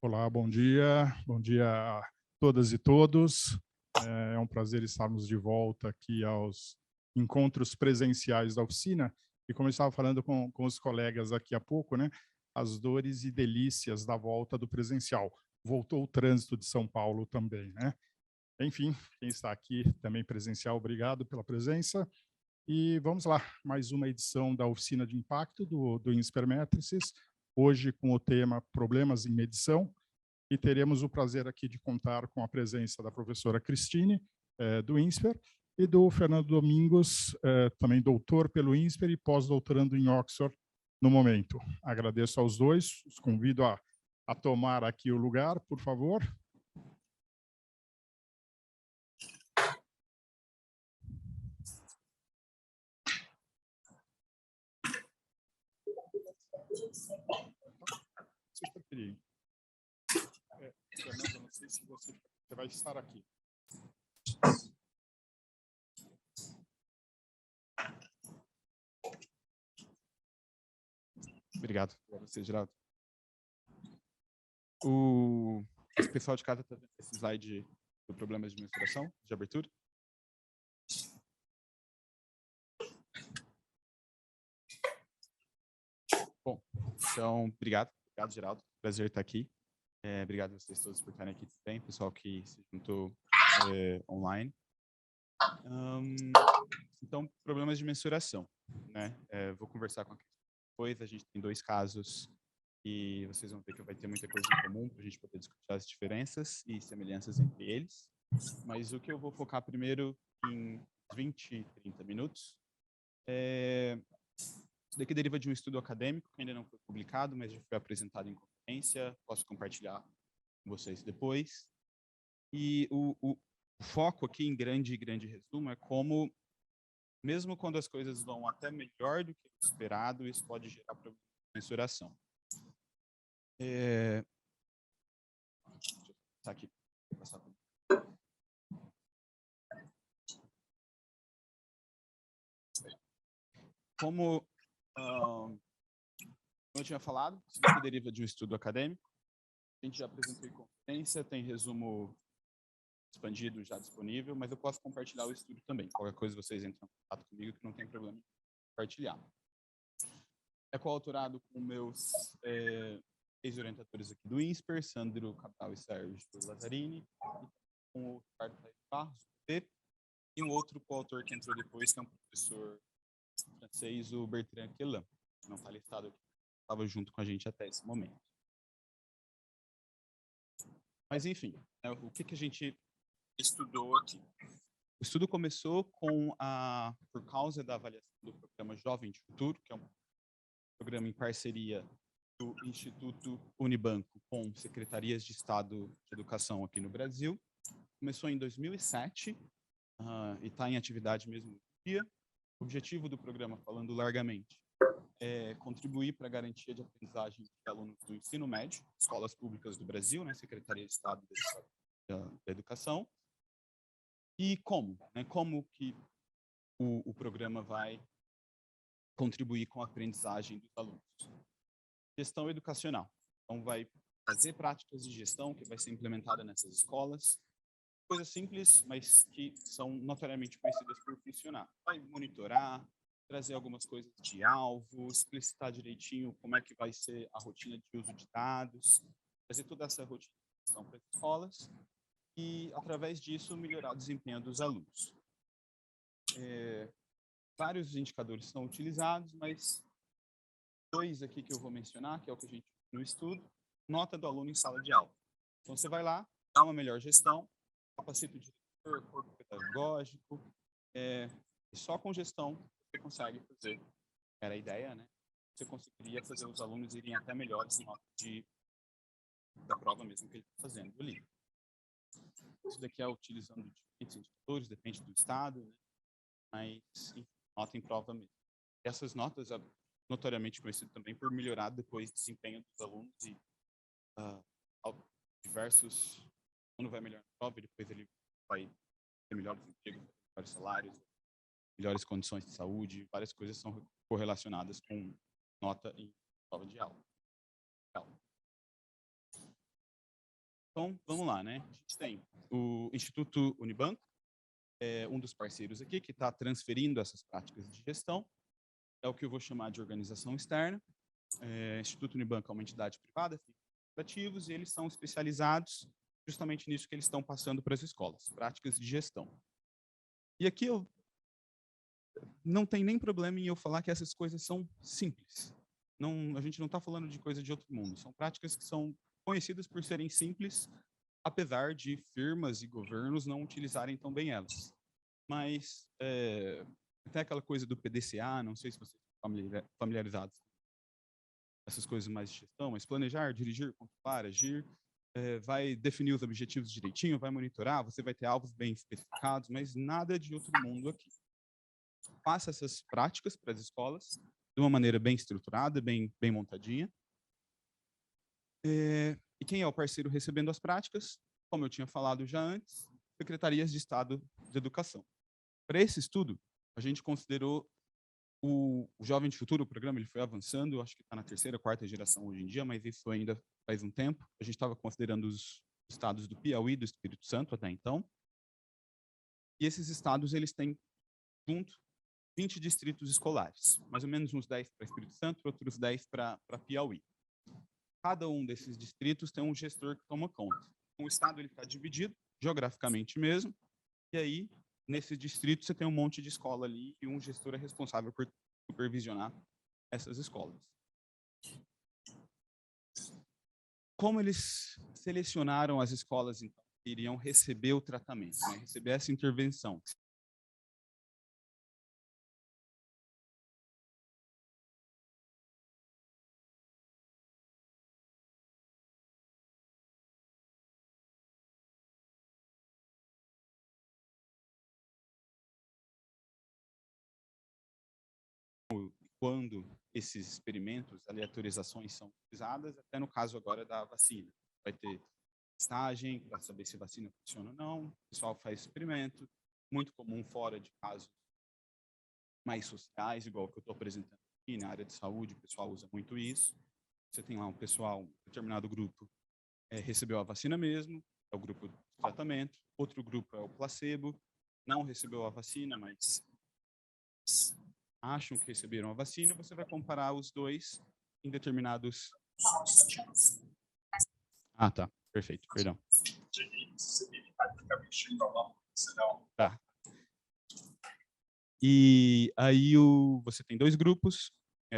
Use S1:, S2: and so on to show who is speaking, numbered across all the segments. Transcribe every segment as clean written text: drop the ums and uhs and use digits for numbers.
S1: Olá, bom dia a todas e todos. É um prazer estarmos de volta aqui aos encontros presenciais da oficina. E como eu estava falando com os colegas aqui há pouco, né, as dores e delícias da volta do presencial. Voltou o trânsito de São Paulo também, né? Enfim, quem está aqui também presencial, obrigado pela presença. E vamos lá, mais uma edição da Oficina de Impacto do Inspermetrices, hoje com o tema Problemas em Medição, e teremos o prazer aqui de contar com a presença da professora Cristine, do INSPER, e do Fernando Domingos, também doutor pelo INSPER e pós-doutorando em Oxford no momento. Agradeço aos dois, os convido a tomar aqui o lugar, por favor. Vocês preferirem. Fernando, não sei se você vai estar aqui.
S2: Obrigado a você, Geraldo. Esse pessoal de casa está vendo esse slide do problemas de mensuração, de abertura? Bom, então, obrigado, Geraldo. Prazer estar aqui. Obrigado a vocês todos por estarem aqui também, pessoal que se juntou online. Então, problemas de mensuração, né? Vou conversar com a Cristina depois. A gente tem dois casos e vocês vão ver que vai ter muita coisa em comum para a gente poder discutir as diferenças e semelhanças entre eles. Mas o que eu vou focar primeiro em 20, 30 minutos. Isso daqui deriva de um estudo acadêmico que ainda não foi publicado, mas já foi apresentado em conferência. Posso compartilhar com vocês depois. E o foco aqui, em grande resumo, é como, mesmo quando as coisas vão até melhor do que o esperado, isso pode gerar problemas de mensuração. Deixa eu passar aqui. Como eu tinha falado, isso aqui deriva de um estudo acadêmico. A gente já apresentou em conferência, tem resumo expandido já disponível, mas eu posso compartilhar o estudo também. Qualquer coisa vocês entram em contato comigo que não tem problema em compartilhar. É coautorado com meus ex-orientadores aqui do INSPER, Sandro Cabral e Sérgio Lazzarini, com o Ricardo Barros, e um outro coautor que entrou depois, que é um professor francês, o Bertrand Quelin, que não está listado aqui, estava junto com a gente até esse momento. Mas, enfim, o que a gente estudou aqui? O estudo começou por causa da avaliação do programa Jovem de Futuro, que é um programa em parceria do Instituto Unibanco com secretarias de Estado de Educação aqui no Brasil. Começou em 2007 e está em atividade mesmo no dia. O objetivo do programa, falando largamente, é contribuir para a garantia de aprendizagem de alunos do ensino médio, escolas públicas do Brasil, né, Secretaria de Estado da Educação. E como? Né, como que o programa vai contribuir com a aprendizagem dos alunos? Gestão educacional. Então, vai fazer práticas de gestão que vai ser implementada nessas escolas. Coisas simples, mas que são notoriamente conhecidas por funcionar. Vai monitorar, trazer algumas coisas de alvo, explicitar direitinho como é que vai ser a rotina de uso de dados, fazer toda essa rotina de gestão para as escolas e, através disso, melhorar o desempenho dos alunos. Vários indicadores são utilizados, mas dois aqui que eu vou mencionar, que é o que a gente viu no estudo: nota do aluno em sala de aula. Então, você vai lá, dá uma melhor gestão, capacita o diretor, corpo pedagógico, e só com gestão você consegue fazer, era a ideia, né? Você conseguiria fazer os alunos irem até melhores notas da prova mesmo que ele está fazendo ali. Isso daqui é utilizando diferentes indicadores, depende do estado, né? Mas, enfim, nota em prova mesmo. Essas notas, notoriamente conhecidas também por melhorar depois o desempenho dos alunos e diversos... O aluno vai melhor na prova e depois ele vai ter melhores empregos, melhores salários, melhores condições de saúde, várias coisas são correlacionadas com nota em prova de aula. Então, vamos lá, né? A gente tem o Instituto Unibanco, um dos parceiros aqui, que está transferindo essas práticas de gestão. É o que eu vou chamar de organização externa. Instituto Unibanco é uma entidade privada, ativos, e eles são especializados justamente nisso que eles estão passando para as escolas, práticas de gestão. E aqui eu não tem nem problema em eu falar que essas coisas são simples. Não, a gente não está falando de coisa de outro mundo. São práticas que são conhecidas por serem simples, apesar de firmas e governos não utilizarem tão bem elas. Mas até aquela coisa do PDCA, não sei se vocês estão familiarizados com essas coisas mais de gestão, mas planejar, dirigir, controlar, agir, vai definir os objetivos direitinho, vai monitorar, você vai ter alvos bem especificados, mas nada de outro mundo aqui. Faça essas práticas para as escolas de uma maneira bem estruturada, bem montadinha. E quem é o parceiro recebendo as práticas? Como eu tinha falado já antes, secretarias de Estado de Educação. Para esse estudo, a gente considerou o Jovem de Futuro, o programa, ele foi avançando, acho que está na terceira, quarta geração hoje em dia, mas isso ainda faz um tempo. A gente estava considerando os estados do Piauí, do Espírito Santo até então. E esses estados, eles têm junto 20 distritos escolares, mais ou menos uns 10 para Espírito Santo, outros 10 para Piauí. Cada um desses distritos tem um gestor que toma conta. O estado está dividido, geograficamente mesmo, e aí, nesse distrito, você tem um monte de escola ali e um gestor é responsável por supervisionar essas escolas. Como eles selecionaram as escolas, então, que iriam receber o tratamento, né, receber essa intervenção? Quando esses experimentos, aleatorizações são utilizadas, até no caso agora da vacina. Vai ter testagem para saber se a vacina funciona ou não, o pessoal faz experimento, muito comum fora de casos mais sociais, igual o que eu estou apresentando aqui, na área de saúde, o pessoal usa muito isso. Você tem lá um pessoal, um determinado grupo recebeu a vacina mesmo, é o grupo de tratamento, outro grupo é o placebo, não recebeu a vacina, mas acham que receberam a vacina, você vai comparar os dois em determinados... Ah, tá. Perfeito. Perdão. Tá. E aí você tem dois grupos,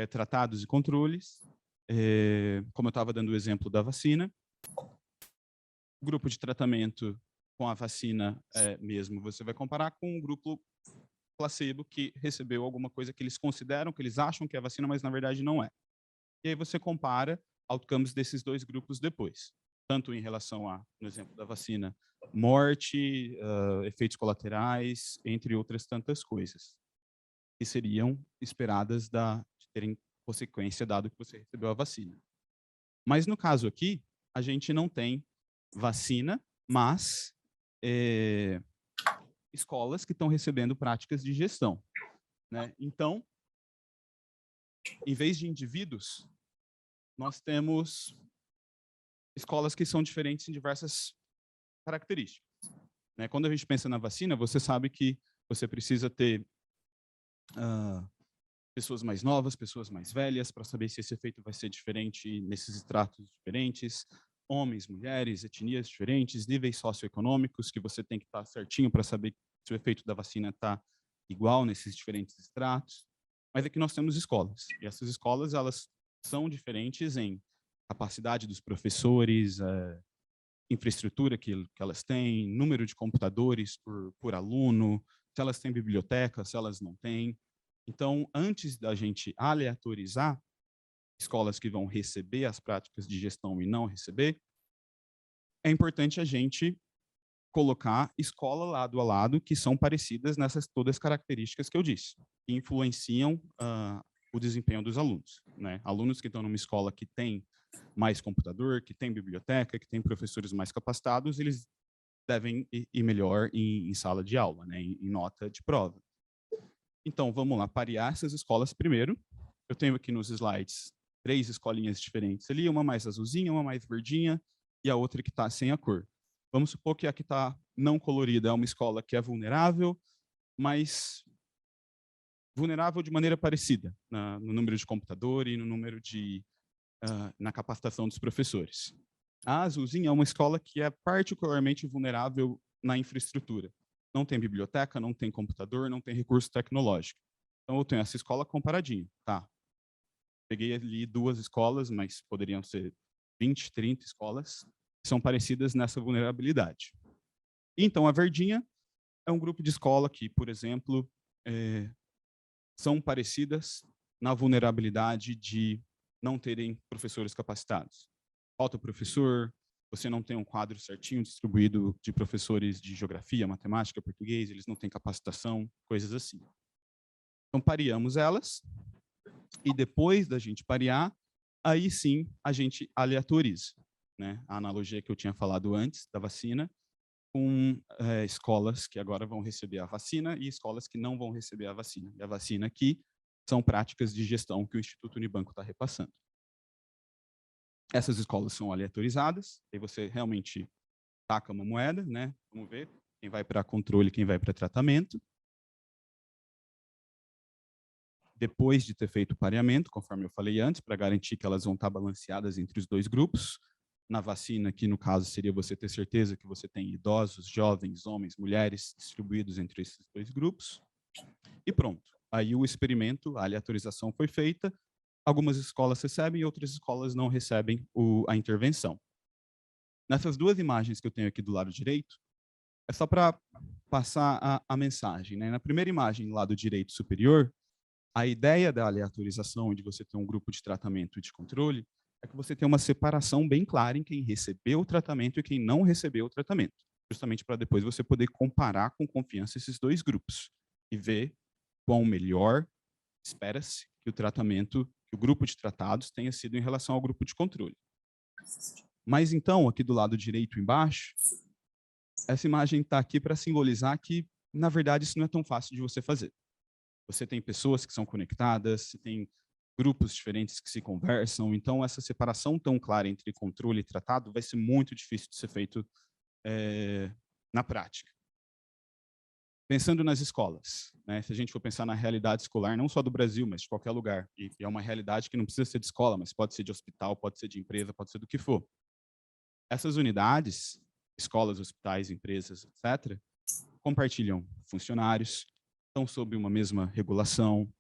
S2: tratados e controles, como eu estava dando o exemplo da vacina. O grupo de tratamento com a vacina mesmo, você vai comparar com o grupo placebo que recebeu alguma coisa que eles consideram, que eles acham que é vacina, mas na verdade não é. E aí você compara outcomes desses dois grupos depois, tanto em relação a, no exemplo da vacina, morte, efeitos colaterais, entre outras tantas coisas, que seriam esperadas de terem consequência dado que você recebeu a vacina. Mas no caso aqui, a gente não tem vacina, mas escolas que estão recebendo práticas de gestão, né? Então, em vez de indivíduos, nós temos escolas que são diferentes em diversas características, né? Quando a gente pensa na vacina, você sabe que você precisa ter pessoas mais novas, pessoas mais velhas, para saber se esse efeito vai ser diferente nesses estratos diferentes, homens, mulheres, etnias diferentes, níveis socioeconômicos, que você tem que estar certinho para saber se o efeito da vacina está igual nesses diferentes estratos. Mas aqui nós temos escolas, e essas escolas elas são diferentes em capacidade dos professores, infraestrutura que elas têm, número de computadores por aluno, se elas têm biblioteca, se elas não têm. Então, antes da gente aleatorizar escolas que vão receber as práticas de gestão e não receber, é importante a gente colocar escola lado a lado que são parecidas nessas todas as características que eu disse, que influenciam o desempenho dos alunos, né? Alunos que estão numa escola que tem mais computador, que tem biblioteca, que tem professores mais capacitados, eles devem ir melhor em sala de aula, né? Em nota de prova. Então, vamos lá, parear essas escolas primeiro, eu tenho aqui nos slides 3 escolinhas diferentes ali, uma mais azulzinha, uma mais verdinha e a outra que está sem a cor. Vamos supor que a que está não colorida é uma escola que é vulnerável, mas vulnerável de maneira parecida no número de computador e no número de na capacitação dos professores. A azulzinha é uma escola que é particularmente vulnerável na infraestrutura. Não tem biblioteca, não tem computador, não tem recurso tecnológico. Então, eu tenho essa escola comparadinha, tá? Peguei ali 2 escolas, mas poderiam ser 20, 30 escolas, que são parecidas nessa vulnerabilidade. Então, a verdinha é um grupo de escola que, por exemplo, são parecidas na vulnerabilidade de não terem professores capacitados. Falta professor, você não tem um quadro certinho distribuído de professores de geografia, matemática, português, eles não têm capacitação, coisas assim. Então, pareamos elas, e depois da gente parear, aí sim a gente aleatoriza, né? A analogia que eu tinha falado antes da vacina, com escolas que agora vão receber a vacina e escolas que não vão receber a vacina. E a vacina aqui são práticas de gestão que o Instituto Unibanco está repassando. Essas escolas são aleatorizadas, aí você realmente taca uma moeda, né? Vamos ver quem vai para controle, quem vai para tratamento. Depois de ter feito o pareamento, conforme eu falei antes, para garantir que elas vão estar balanceadas entre os 2 grupos. Na vacina, que no caso seria você ter certeza que você tem idosos, jovens, homens, mulheres, distribuídos entre esses 2 grupos. E pronto. Aí o experimento, a aleatorização foi feita, algumas escolas recebem e outras escolas não recebem a intervenção. Nessas 2 imagens que eu tenho aqui do lado direito, é só para passar a mensagem, né? Na primeira imagem, do lado direito superior, a ideia da aleatorização, de você ter um grupo de tratamento e de controle, é que você tem uma separação bem clara em quem recebeu o tratamento e quem não recebeu o tratamento, justamente para depois você poder comparar com confiança esses 2 grupos e ver quão melhor espera-se que o tratamento, que o grupo de tratados tenha sido em relação ao grupo de controle. Mas então, aqui do lado direito embaixo, essa imagem está aqui para simbolizar que, na verdade, isso não é tão fácil de você fazer. Você tem pessoas que são conectadas, você tem grupos diferentes que se conversam, então essa separação tão clara entre controle e tratado vai ser muito difícil de ser feito na prática. Pensando nas escolas, né? Se a gente for pensar na realidade escolar, não só do Brasil, mas de qualquer lugar, e é uma realidade que não precisa ser de escola, mas pode ser de hospital, pode ser de empresa, pode ser do que for. Essas unidades, escolas, hospitais, empresas, etc., compartilham funcionários, estão sob uma mesma regulação,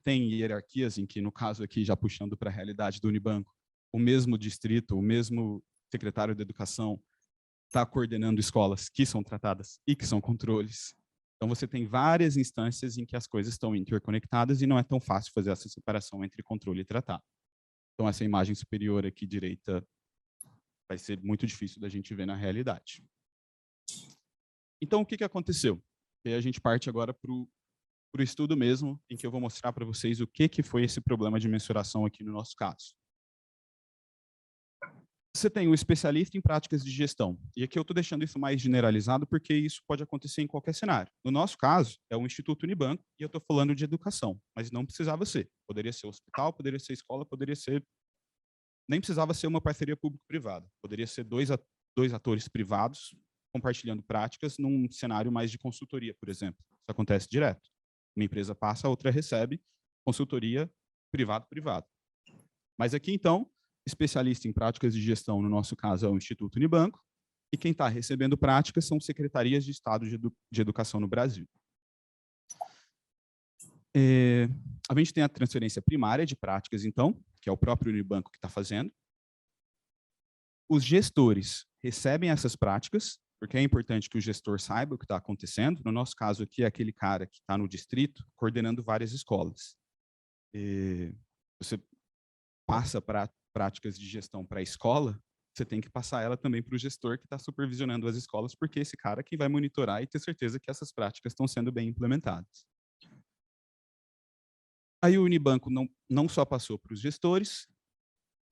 S2: tem hierarquias em que, no caso aqui, já puxando para a realidade do Unibanco, o mesmo distrito, o mesmo secretário de educação está coordenando escolas que são tratadas e que são controles. Então, você tem várias instâncias em que as coisas estão interconectadas e não é tão fácil fazer essa separação entre controle e tratado. Então, essa imagem superior aqui, direita, vai ser muito difícil da gente ver na realidade. Então, o que aconteceu? E a gente parte agora para o estudo mesmo, em que eu vou mostrar para vocês o que foi esse problema de mensuração aqui no nosso caso. Você tem um especialista em práticas de gestão. E aqui eu estou deixando isso mais generalizado porque isso pode acontecer em qualquer cenário. No nosso caso, é o Instituto Unibanco e eu estou falando de educação, mas não precisava ser. Poderia ser hospital, poderia ser escola, poderia ser... Nem precisava ser uma parceria público-privada. Poderia ser dois atores privados compartilhando práticas num cenário mais de consultoria, por exemplo. Isso acontece direto. Uma empresa passa, a outra recebe, consultoria privado-privado. Mas aqui, então, especialista em práticas de gestão, no nosso caso, é o Instituto Unibanco, e quem está recebendo práticas são secretarias de Estado de Educação no Brasil. A gente tem a transferência primária de práticas, então, que é o próprio Unibanco que está fazendo. Os gestores recebem essas práticas, porque é importante que o gestor saiba o que está acontecendo. No nosso caso aqui, é aquele cara que está no distrito, coordenando várias escolas. Você passa práticas de gestão para a escola, você tem que passar ela também para o gestor que está supervisionando as escolas, porque esse cara que vai monitorar e ter certeza que essas práticas estão sendo bem implementadas. Aí o Unibanco não só passou para os gestores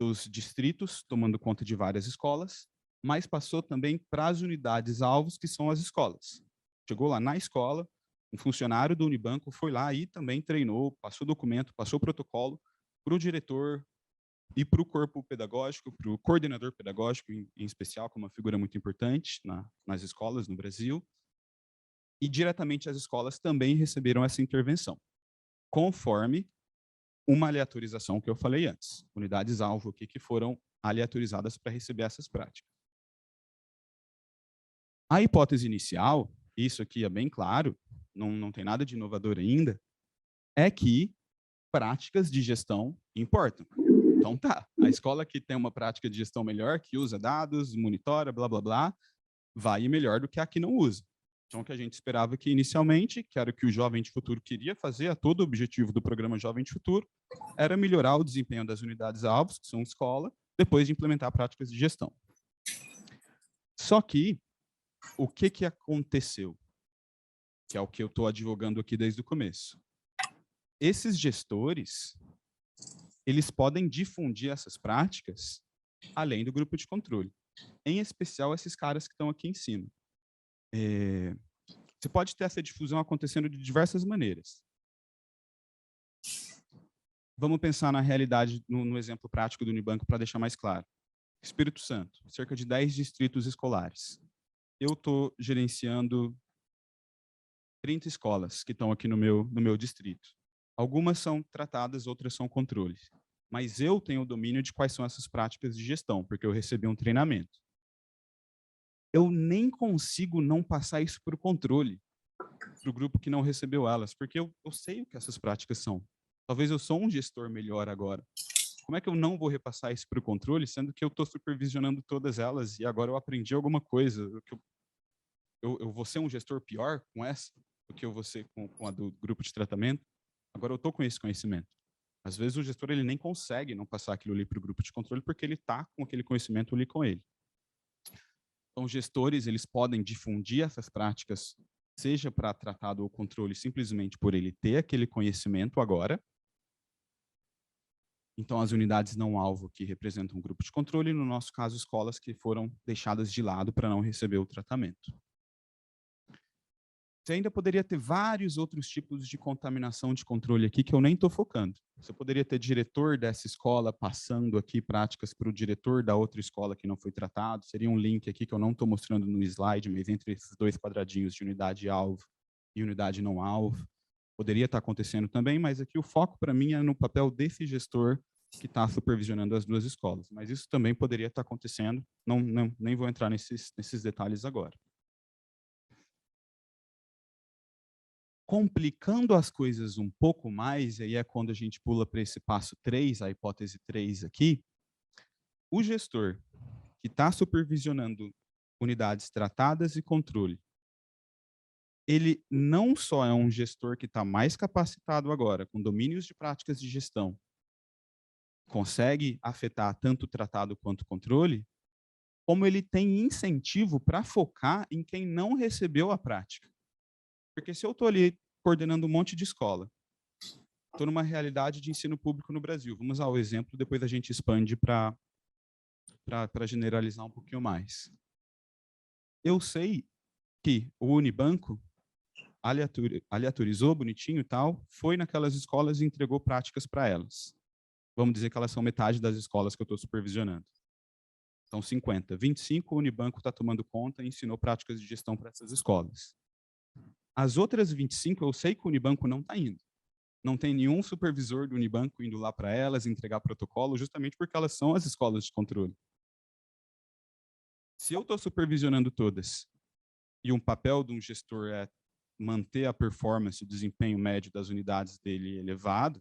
S2: dos distritos, tomando conta de várias escolas, mas passou também para as unidades-alvos, que são as escolas. Chegou lá na escola, Um funcionário do Unibanco foi lá e também treinou, passou documento, passou protocolo para o diretor e para o corpo pedagógico, para o coordenador pedagógico, em especial, que é uma figura muito importante nas escolas no Brasil, e diretamente as escolas também receberam essa intervenção, conforme uma aleatorização que eu falei antes, unidades-alvo aqui que foram aleatorizadas para receber essas práticas. A hipótese inicial, isso aqui é bem claro, não tem nada de inovador ainda, é que práticas de gestão importam. Então tá, a escola que tem uma prática de gestão melhor, que usa dados, monitora, blá, blá, blá, vai melhor do que a que não usa. Então, o que a gente esperava que inicialmente, que era o que o Jovem de Futuro queria fazer, a todo o objetivo do programa Jovem de Futuro, era melhorar o desempenho das unidades-alvos, que são escola, depois de implementar práticas de gestão. Só que, o que aconteceu? Que é o que eu estou advogando aqui desde o começo. Esses gestores, eles podem difundir essas práticas além do grupo de controle. Em especial, esses caras que estão aqui em cima. Você pode ter essa difusão acontecendo de diversas maneiras. Vamos pensar na realidade, no exemplo prático do Unibanco, para deixar mais claro. Espírito Santo, cerca de 10 distritos escolares. Eu estou gerenciando 30 escolas que estão aqui no meu distrito. Algumas são tratadas, outras são controles. Mas eu tenho o domínio de quais são essas práticas de gestão, porque eu recebi um treinamento. Eu nem consigo não passar isso para o controle, para o grupo que não recebeu elas, porque eu sei o que essas práticas são. Talvez eu sou um gestor melhor agora. Como é que eu não vou repassar isso para o controle, sendo que eu estou supervisionando todas elas e agora eu aprendi alguma coisa? Eu vou ser um gestor pior com essa do que eu vou ser com a do grupo de tratamento? Agora eu estou com esse conhecimento. Às vezes o gestor ele nem consegue não passar aquilo ali para o grupo de controle porque ele está com aquele conhecimento ali com ele. Então, os gestores eles podem difundir essas práticas, seja para tratado ou controle, simplesmente por ele ter aquele conhecimento agora. Então, as unidades não-alvo que representam um grupo de controle, no nosso caso, escolas que foram deixadas de lado para não receber o tratamento. Você ainda poderia ter vários outros tipos de contaminação de controle aqui que eu nem estou focando. Você poderia ter diretor dessa escola passando aqui práticas para o diretor da outra escola que não foi tratado. Seria um link aqui que eu não estou mostrando no slide, mas entre esses dois quadradinhos de unidade-alvo e unidade não-alvo. Poderia estar acontecendo também, mas aqui o foco para mim é no papel desse gestor que está supervisionando as duas escolas. Mas isso também poderia estar acontecendo, nem vou entrar nesses detalhes agora. Complicando as coisas um pouco mais, e aí é quando a gente pula para esse passo 3, a hipótese 3 aqui, o gestor que está supervisionando unidades tratadas e controle, ele não só é um gestor que está mais capacitado agora, com domínios de práticas de gestão, consegue afetar tanto o tratado quanto o controle, como ele tem incentivo para focar em quem não recebeu a prática. Porque se eu estou ali coordenando um monte de escola, estou numa realidade de ensino público no Brasil. Vamos ao exemplo, depois a gente expande para generalizar um pouquinho mais. Eu sei que o Unibanco aleatorizou bonitinho e tal, foi naquelas escolas e entregou práticas para elas. Vamos dizer que elas são metade das escolas que eu estou supervisionando. Então, 50. 25, o Unibanco está tomando conta e ensinou práticas de gestão para essas escolas. As outras 25, eu sei que o Unibanco não está indo. Não tem nenhum supervisor do Unibanco indo lá para elas entregar protocolo, justamente porque elas são as escolas de controle. Se eu estou supervisionando todas e um papel de um gestor é manter a performance, o desempenho médio das unidades dele elevado,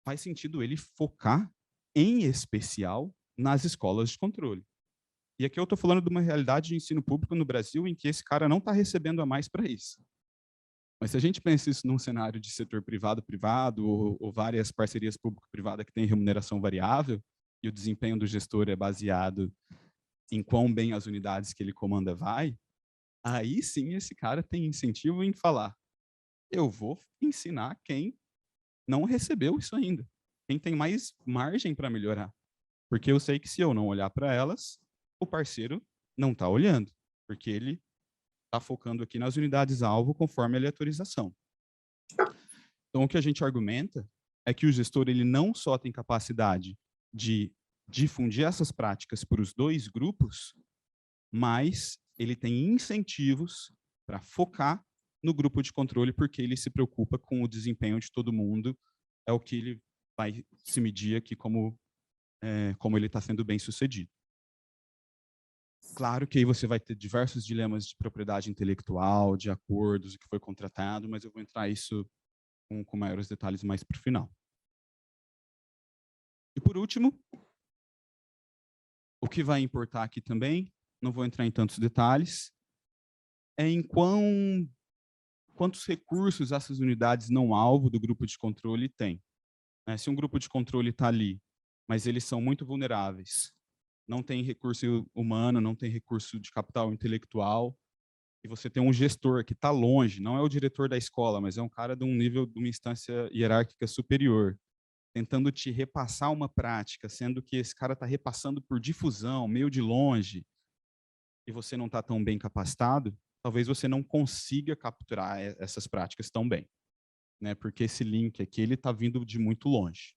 S2: faz sentido ele focar, em especial, nas escolas de controle. E aqui eu estou falando de uma realidade de ensino público no Brasil em que esse cara não está recebendo a mais para isso. Mas se a gente pensa isso num cenário de setor privado-privado ou várias parcerias público-privada que têm remuneração variável e o desempenho do gestor é baseado em quão bem as unidades que ele comanda vai, aí sim esse cara tem incentivo em falar: eu vou ensinar quem não recebeu isso ainda, quem tem mais margem para melhorar. Porque eu sei que se eu não olhar para elas, o parceiro não está olhando, porque ele está focando aqui nas unidades-alvo conforme a aleatorização. Então, o que a gente argumenta é que o gestor ele não só tem capacidade de difundir essas práticas para os dois grupos, mas ele tem incentivos para focar no grupo de controle, porque ele se preocupa com o desempenho de todo mundo, é o que ele vai se medir aqui como ele está sendo bem sucedido. Claro que aí você vai ter diversos dilemas de propriedade intelectual, de acordos, o que foi contratado, mas eu vou entrar isso com maiores detalhes mais para o final. E por último, o que vai importar aqui também, não vou entrar em tantos detalhes, é em quantos recursos essas unidades não alvo do grupo de controle têm. Se um grupo de controle está ali, mas eles são muito vulneráveis, não tem recurso humano, não tem recurso de capital intelectual, e você tem um gestor que está longe, não é o diretor da escola, mas é um cara de um nível, de uma instância hierárquica superior, tentando te repassar uma prática, sendo que esse cara está repassando por difusão, meio de longe, e você não está tão bem capacitado, talvez você não consiga capturar essas práticas tão bem, né? Porque esse link aqui ele está vindo de muito longe,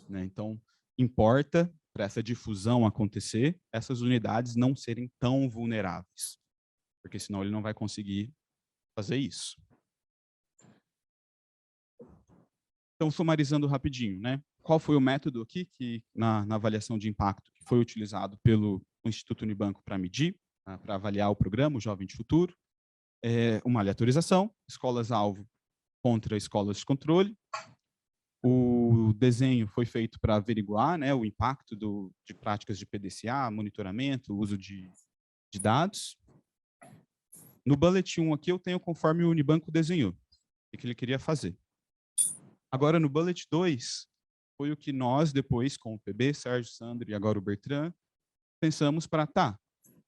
S2: né? Então, importa para essa difusão acontecer, essas unidades não serem tão vulneráveis, porque senão ele não vai conseguir fazer isso. Então, sumarizando rapidinho, né? Qual foi o método aqui que na avaliação de impacto que foi utilizado pelo Instituto Unibanco para medir, para avaliar o programa, o Jovem de Futuro? Uma aleatorização, escolas-alvo contra escolas de controle. O desenho foi feito para averiguar, né, o impacto de práticas de PDCA, monitoramento, uso de dados. No bullet 1 aqui eu tenho conforme o Unibanco desenhou, o que ele queria fazer. Agora no bullet 2, foi o que nós depois, com o PB, Sérgio, Sandro e agora o Bertrand, pensamos para,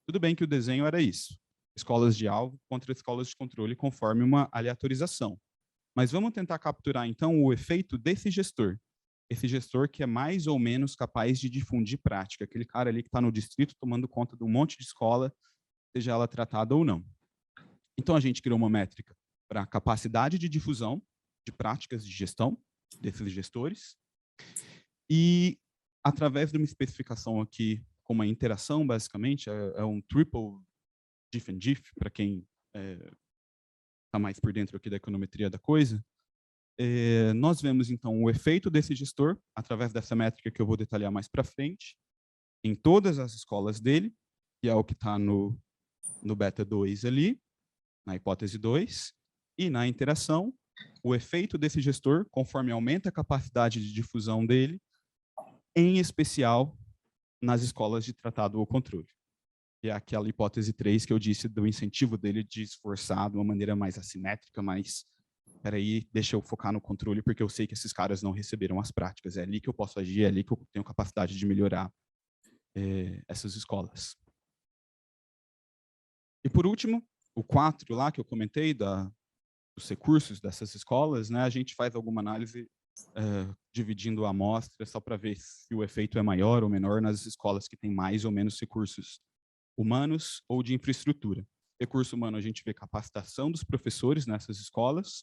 S2: tudo bem que o desenho era isso, escolas de alvo contra escolas de controle conforme uma aleatorização. Mas vamos tentar capturar, então, o efeito desse gestor. Esse gestor que é mais ou menos capaz de difundir prática, aquele cara ali que está no distrito tomando conta de um monte de escola, seja ela tratada ou não. Então, a gente criou uma métrica para a capacidade de difusão de práticas de gestão desses gestores e, através de uma especificação aqui, com uma interação, basicamente, é um triple diff and diff, para quem está mais por dentro aqui da econometria da coisa, nós vemos, então, o efeito desse gestor, através dessa métrica que eu vou detalhar mais para frente, em todas as escolas dele, que é o que está no beta 2 ali, na hipótese 2, e na interação, o efeito desse gestor, conforme aumenta a capacidade de difusão dele, em especial nas escolas de tratado ou controle. Que é aquela hipótese 3 que eu disse do incentivo dele de esforçar de uma maneira mais assimétrica, mais, peraí, deixa eu focar no controle, porque eu sei que esses caras não receberam as práticas, é ali que eu posso agir, é ali que eu tenho capacidade de melhorar essas escolas. E por último, o 4 lá que eu comentei, dos recursos dessas escolas, né, a gente faz alguma análise dividindo a amostra só para ver se o efeito é maior ou menor nas escolas que têm mais ou menos recursos humanos ou de infraestrutura. Recurso humano, a gente vê capacitação dos professores nessas escolas,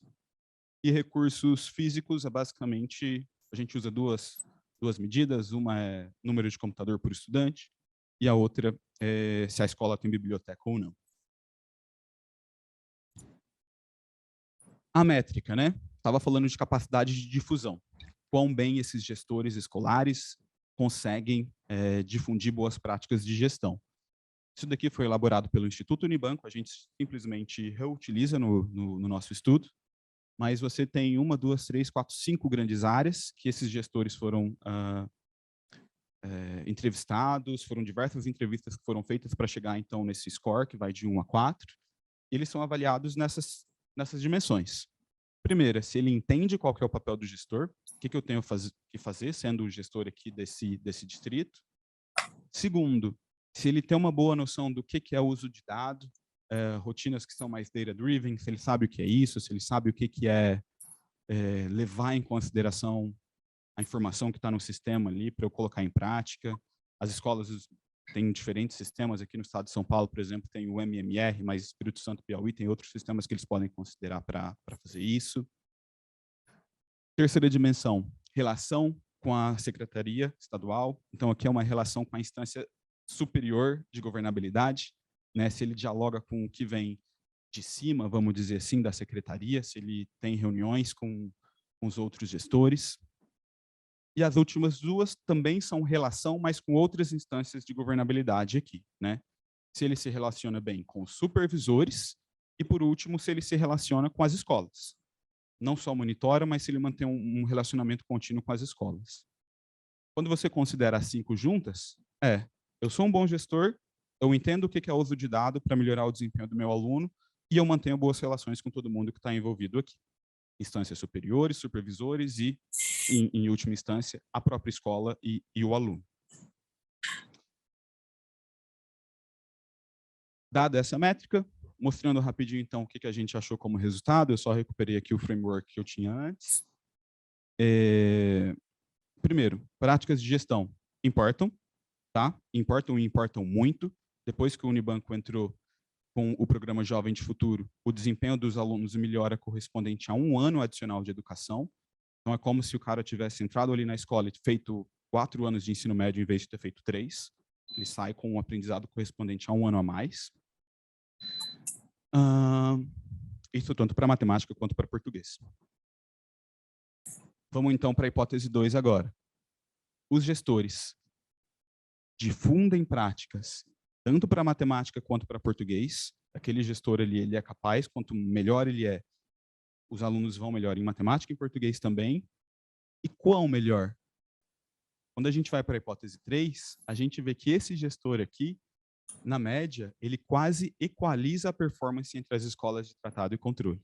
S2: e recursos físicos, basicamente, a gente usa duas medidas, uma é número de computador por estudante, e a outra é se a escola tem biblioteca ou não. A métrica, né? Estava falando de capacidade de difusão. Quão bem esses gestores escolares conseguem difundir boas práticas de gestão. Isso daqui foi elaborado pelo Instituto Unibanco, a gente simplesmente reutiliza no nosso estudo, mas você tem 1, 2, 3, 4, 5 grandes áreas que esses gestores foram entrevistados, foram diversas entrevistas que foram feitas para chegar, então, nesse score, que vai de 1 a 4, e eles são avaliados nessas dimensões. Primeira, se ele entende qual que é o papel do gestor, o que eu tenho que fazer, sendo o gestor aqui desse distrito. Segundo, se ele tem uma boa noção do que é o uso de dados, rotinas que são mais data-driven, se ele sabe o que é isso, se ele sabe o que é levar em consideração a informação que está no sistema ali para eu colocar em prática. As escolas tem diferentes sistemas. Aqui no estado de São Paulo, por exemplo, tem o MMR, mas Espírito Santo e Piauí tem outros sistemas que eles podem considerar para fazer isso. Terceira dimensão, relação com a secretaria estadual. Então, aqui é uma relação com a instância superior de governabilidade, né? Se ele dialoga com o que vem de cima, vamos dizer assim, da secretaria, se ele tem reuniões com os outros gestores. E as últimas duas também são relação, mas com outras instâncias de governabilidade aqui, né? Se ele se relaciona bem com os supervisores e, por último, se ele se relaciona com as escolas. Não só monitora, mas se ele mantém um relacionamento contínuo com as escolas. Quando você considera as 5 juntas, eu sou um bom gestor, eu entendo o que é uso de dado para melhorar o desempenho do meu aluno e eu mantenho boas relações com todo mundo que está envolvido aqui. Instâncias superiores, supervisores e, em última instância, a própria escola e o aluno. Dada essa métrica, mostrando rapidinho, então, o que a gente achou como resultado, eu só recuperei aqui o framework que eu tinha antes. Primeiro, práticas de gestão importam, tá? Importam e importam muito. Depois que o Unibanco entrou com o programa Jovem de Futuro, o desempenho dos alunos melhora correspondente a 1 ano adicional de educação. Então, é como se o cara tivesse entrado ali na escola e feito 4 anos de ensino médio em vez de ter feito 3. Ele sai com um aprendizado correspondente a 1 ano a mais. Isso tanto para matemática quanto para português. Vamos, então, para a hipótese 2 agora. Os gestores difundem práticas tanto para matemática quanto para português. Aquele gestor ali, ele é capaz, quanto melhor ele é, os alunos vão melhor em matemática e em português também. E quão melhor? Quando a gente vai para a hipótese 3, a gente vê que esse gestor aqui, na média, ele quase equaliza a performance entre as escolas de tratado e controle.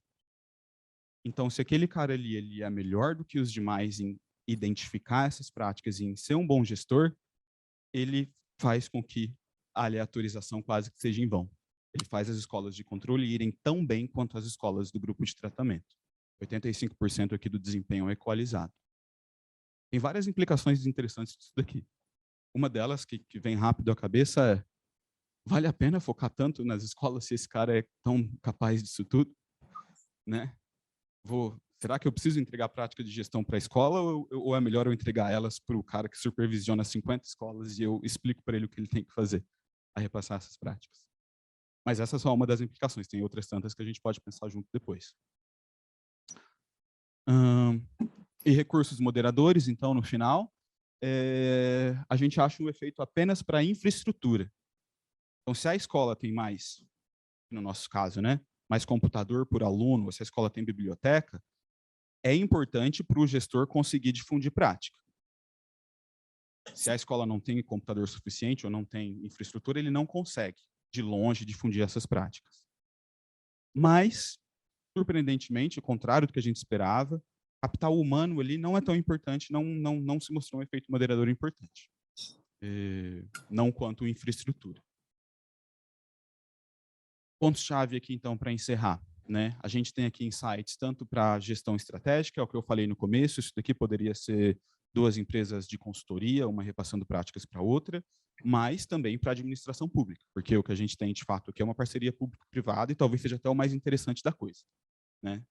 S2: Então, se aquele cara ali ele é melhor do que os demais em identificar essas práticas e em ser um bom gestor, ele faz com que a aleatorização quase que seja em vão. Ele faz as escolas de controle irem tão bem quanto as escolas do grupo de tratamento. 85% aqui do desempenho é equalizado. Tem várias implicações interessantes disso daqui. Uma delas, que vem rápido à cabeça, é: vale a pena focar tanto nas escolas se esse cara é tão capaz disso tudo? Né? Será que eu preciso entregar prática de gestão para a escola ou é melhor eu entregar elas para o cara que supervisiona 50 escolas e eu explico para ele o que ele tem que fazer a repassar essas práticas? Mas essa é só uma das implicações, tem outras tantas que a gente pode pensar junto depois. E recursos moderadores, então, no final, a gente acha um efeito apenas para a infraestrutura. Então, se a escola tem mais, no nosso caso, né, mais computador por aluno, ou se a escola tem biblioteca, é importante para o gestor conseguir difundir prática. Se a escola não tem computador suficiente ou não tem infraestrutura, ele não consegue, de longe, difundir essas práticas. Mas, surpreendentemente, ao contrário do que a gente esperava, capital humano ali não é tão importante, não se mostrou um efeito moderador importante. Não quanto infraestrutura. Pontos-chave aqui, então, para encerrar. Né? A gente tem aqui insights tanto para gestão estratégica, é o que eu falei no começo, isso daqui poderia ser 2 empresas de consultoria, uma repassando práticas para outra, mas também para a administração pública, porque o que a gente tem, de fato, aqui é uma parceria público-privada e talvez seja até o mais interessante da coisa. Né?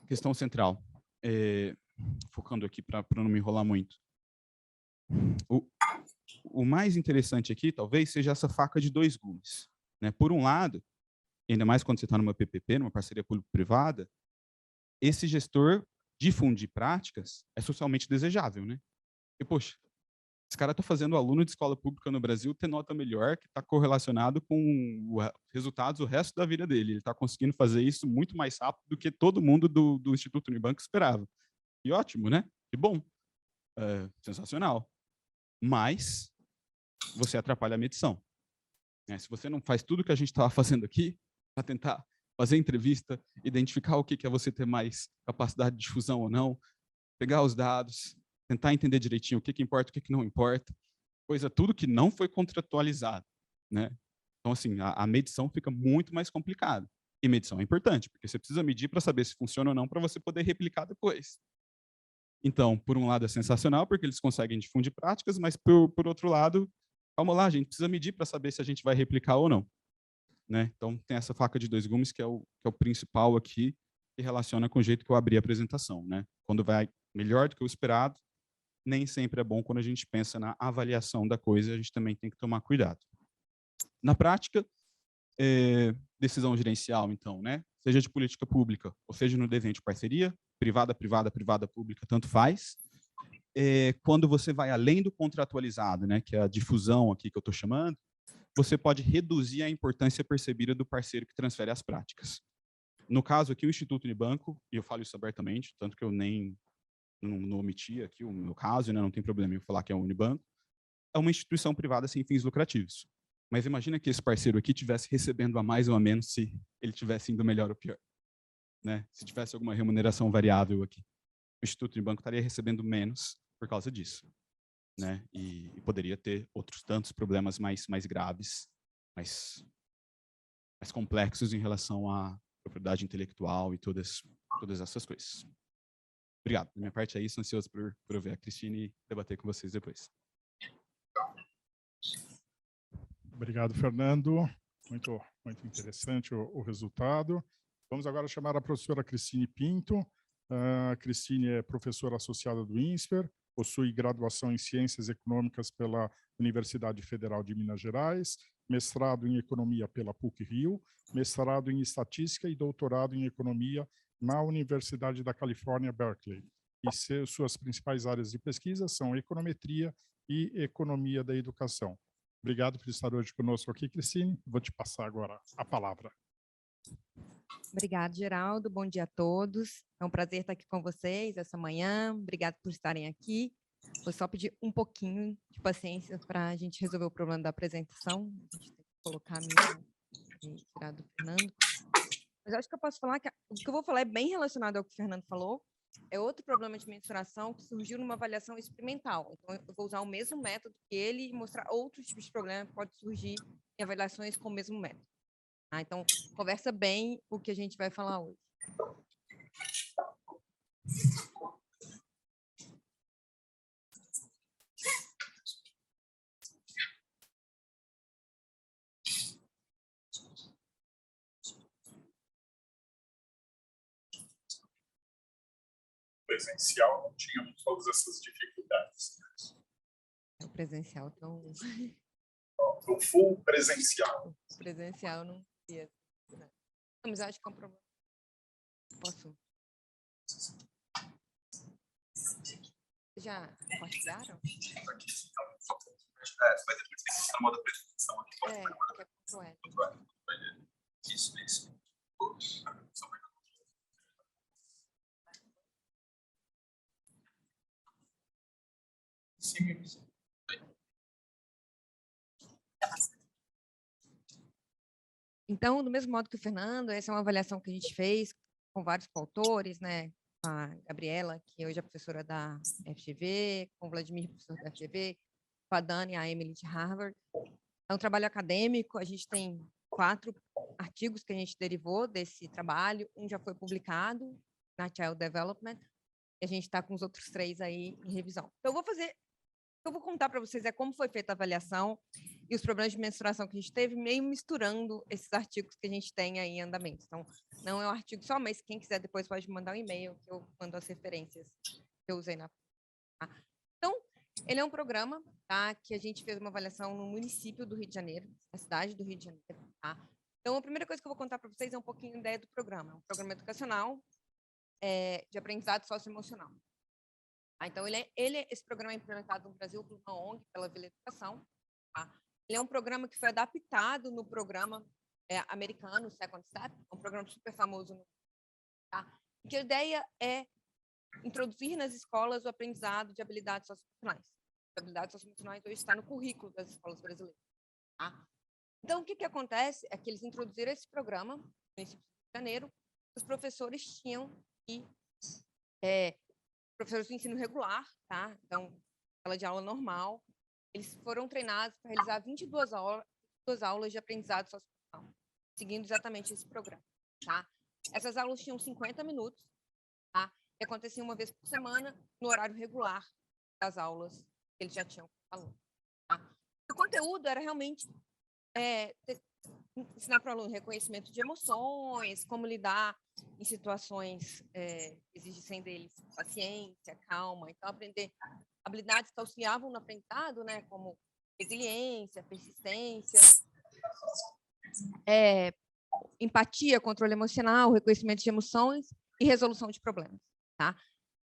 S2: Questão central, focando aqui para não me enrolar muito. O mais interessante aqui, talvez, seja essa faca de 2 gumes. Né? Por um lado, ainda mais quando você está numa PPP, numa parceria público-privada, esse gestor difundir práticas é socialmente desejável, né? E, poxa, esse cara está fazendo o aluno de escola pública no Brasil ter nota melhor, que está correlacionado com resultados o resto da vida dele. Ele está conseguindo fazer isso muito mais rápido do que todo mundo do Instituto Unibanco esperava. E ótimo, né? Que bom. Sensacional. Mas você atrapalha a medição. Se você não faz tudo que a gente estava fazendo aqui, para tentar fazer entrevista, identificar o que é você ter mais capacidade de difusão ou não, pegar os dados, tentar entender direitinho o que importa, o que não importa, tudo que não foi contratualizado. Né? Então, assim, a medição fica muito mais complicada. E medição é importante, porque você precisa medir para saber se funciona ou não, para você poder replicar depois. Então, por um lado é sensacional, porque eles conseguem difundir práticas, mas por outro lado, calma lá, a gente precisa medir para saber se a gente vai replicar ou não, né? Então, tem essa faca de dois gumes, que é o principal aqui, que relaciona com o jeito que eu abri a apresentação, né? Quando vai melhor do que o esperado, nem sempre é bom. Quando a gente pensa na avaliação da coisa, a gente também tem que tomar cuidado. Na prática, decisão gerencial, então, né? Seja de política pública, ou seja no desenho de parceria, privada, privada, privada, pública, tanto faz. Quando você vai além do contratualizado, né, que é a difusão aqui que eu estou chamando, você pode reduzir a importância percebida do parceiro que transfere as práticas. No caso aqui, o Instituto Unibanco, e eu falo isso abertamente, tanto que eu nem não omiti aqui o meu caso, né, não tem problema em falar que é o Unibanco, é uma instituição privada sem fins lucrativos. Mas imagina que esse parceiro aqui estivesse recebendo a mais ou a menos se ele estivesse indo melhor ou pior, né? Se tivesse alguma remuneração variável aqui. O Instituto Unibanco estaria recebendo menos por causa disso, né? E poderia ter outros tantos problemas mais graves, mais complexos em relação à propriedade intelectual e todas essas coisas. Obrigado. Da minha parte é isso. Ansioso por ouvir a Cristine e debater com vocês depois.
S1: Obrigado, Fernando. Muito interessante o resultado. Vamos agora chamar a professora Cristine Pinto. A Cristine é professora associada do INSPER, possui graduação em Ciências Econômicas pela Universidade Federal de Minas Gerais, mestrado em Economia pela PUC-Rio, mestrado em Estatística e doutorado em Economia na Universidade da Califórnia, Berkeley. E suas principais áreas de pesquisa são econometria e economia da educação. Obrigado por estar hoje conosco aqui, Cristine. Vou te passar agora a palavra.
S3: Obrigada, Geraldo. Bom dia a todos. É um prazer estar aqui com vocês essa manhã. Obrigado por estarem aqui. Vou só pedir um pouquinho de paciência para a gente resolver o problema da apresentação. A gente tem que colocar a minha e tirar do Fernando. Mas acho que eu posso falar que o que eu vou falar é bem relacionado ao que o Fernando falou. É outro problema de mensuração que surgiu numa avaliação experimental. Então, eu vou usar o mesmo método que ele e mostrar outros tipos de problema que pode surgir em avaliações com o mesmo método. Então, conversa bem o que a gente vai falar hoje.
S1: Presencial não tínhamos todas essas dificuldades.
S3: O presencial, então...
S1: O full presencial.
S3: O presencial não ia. Mas acho que é um problema. Posso? Já compartilharam?
S2: Mas depois tem que estar no modo apresentação aqui.
S3: Que é controle.
S2: Isso. Sim.
S3: Então, do mesmo modo que o Fernando, essa é uma avaliação que a gente fez com vários coautores, né? A Gabriela, que hoje é professora da FGV, com o Vladimir, professor da FGV, com a Dani e a Emily de Harvard. É um trabalho acadêmico, a gente tem 4 artigos que a gente derivou desse trabalho, um já foi publicado na Child Development, e a gente está com os outros 3 aí em revisão. Então, o que eu vou contar para vocês é como foi feita a avaliação e os problemas de mensuração que a gente teve, meio misturando esses artigos que a gente tem aí em andamento. Então, não é um artigo só, mas quem quiser depois pode mandar um e-mail, que eu mando as referências que eu usei na... Então, ele é um programa, tá, que a gente fez uma avaliação no município do Rio de Janeiro, na cidade do Rio de Janeiro. Tá? Então, a primeira coisa que eu vou contar para vocês é um pouquinho da ideia do programa. É um programa educacional de aprendizado socioemocional. Então, esse programa é implementado no Brasil por uma ONG, pela Vila Educação. Tá? Ele é um programa que foi adaptado no programa americano, Second Step, um programa super famoso. Tá? Que a ideia é introduzir nas escolas o aprendizado de habilidades socioemocionais. As habilidades socioemocionais hoje está no currículo das escolas brasileiras. Tá? Então, o que acontece é que eles introduziram esse programa no município de Janeiro. Os professores tinham que... professores de ensino regular, tá? Então, sala de aula normal, eles foram treinados para realizar 22 aulas de aprendizado socioemocional, seguindo exatamente esse programa, tá? Essas aulas tinham 50 minutos, tá? que acontecia uma vez por semana, no horário regular das aulas que eles já tinham com o aluno. Tá? O conteúdo era realmente ensinar para o aluno reconhecimento de emoções, como lidar em situações que exigissem deles paciência, calma. Então, aprender habilidades que auxiliavam no aprendizado, né, como resiliência, persistência, empatia, controle emocional, reconhecimento de emoções e resolução de problemas, tá?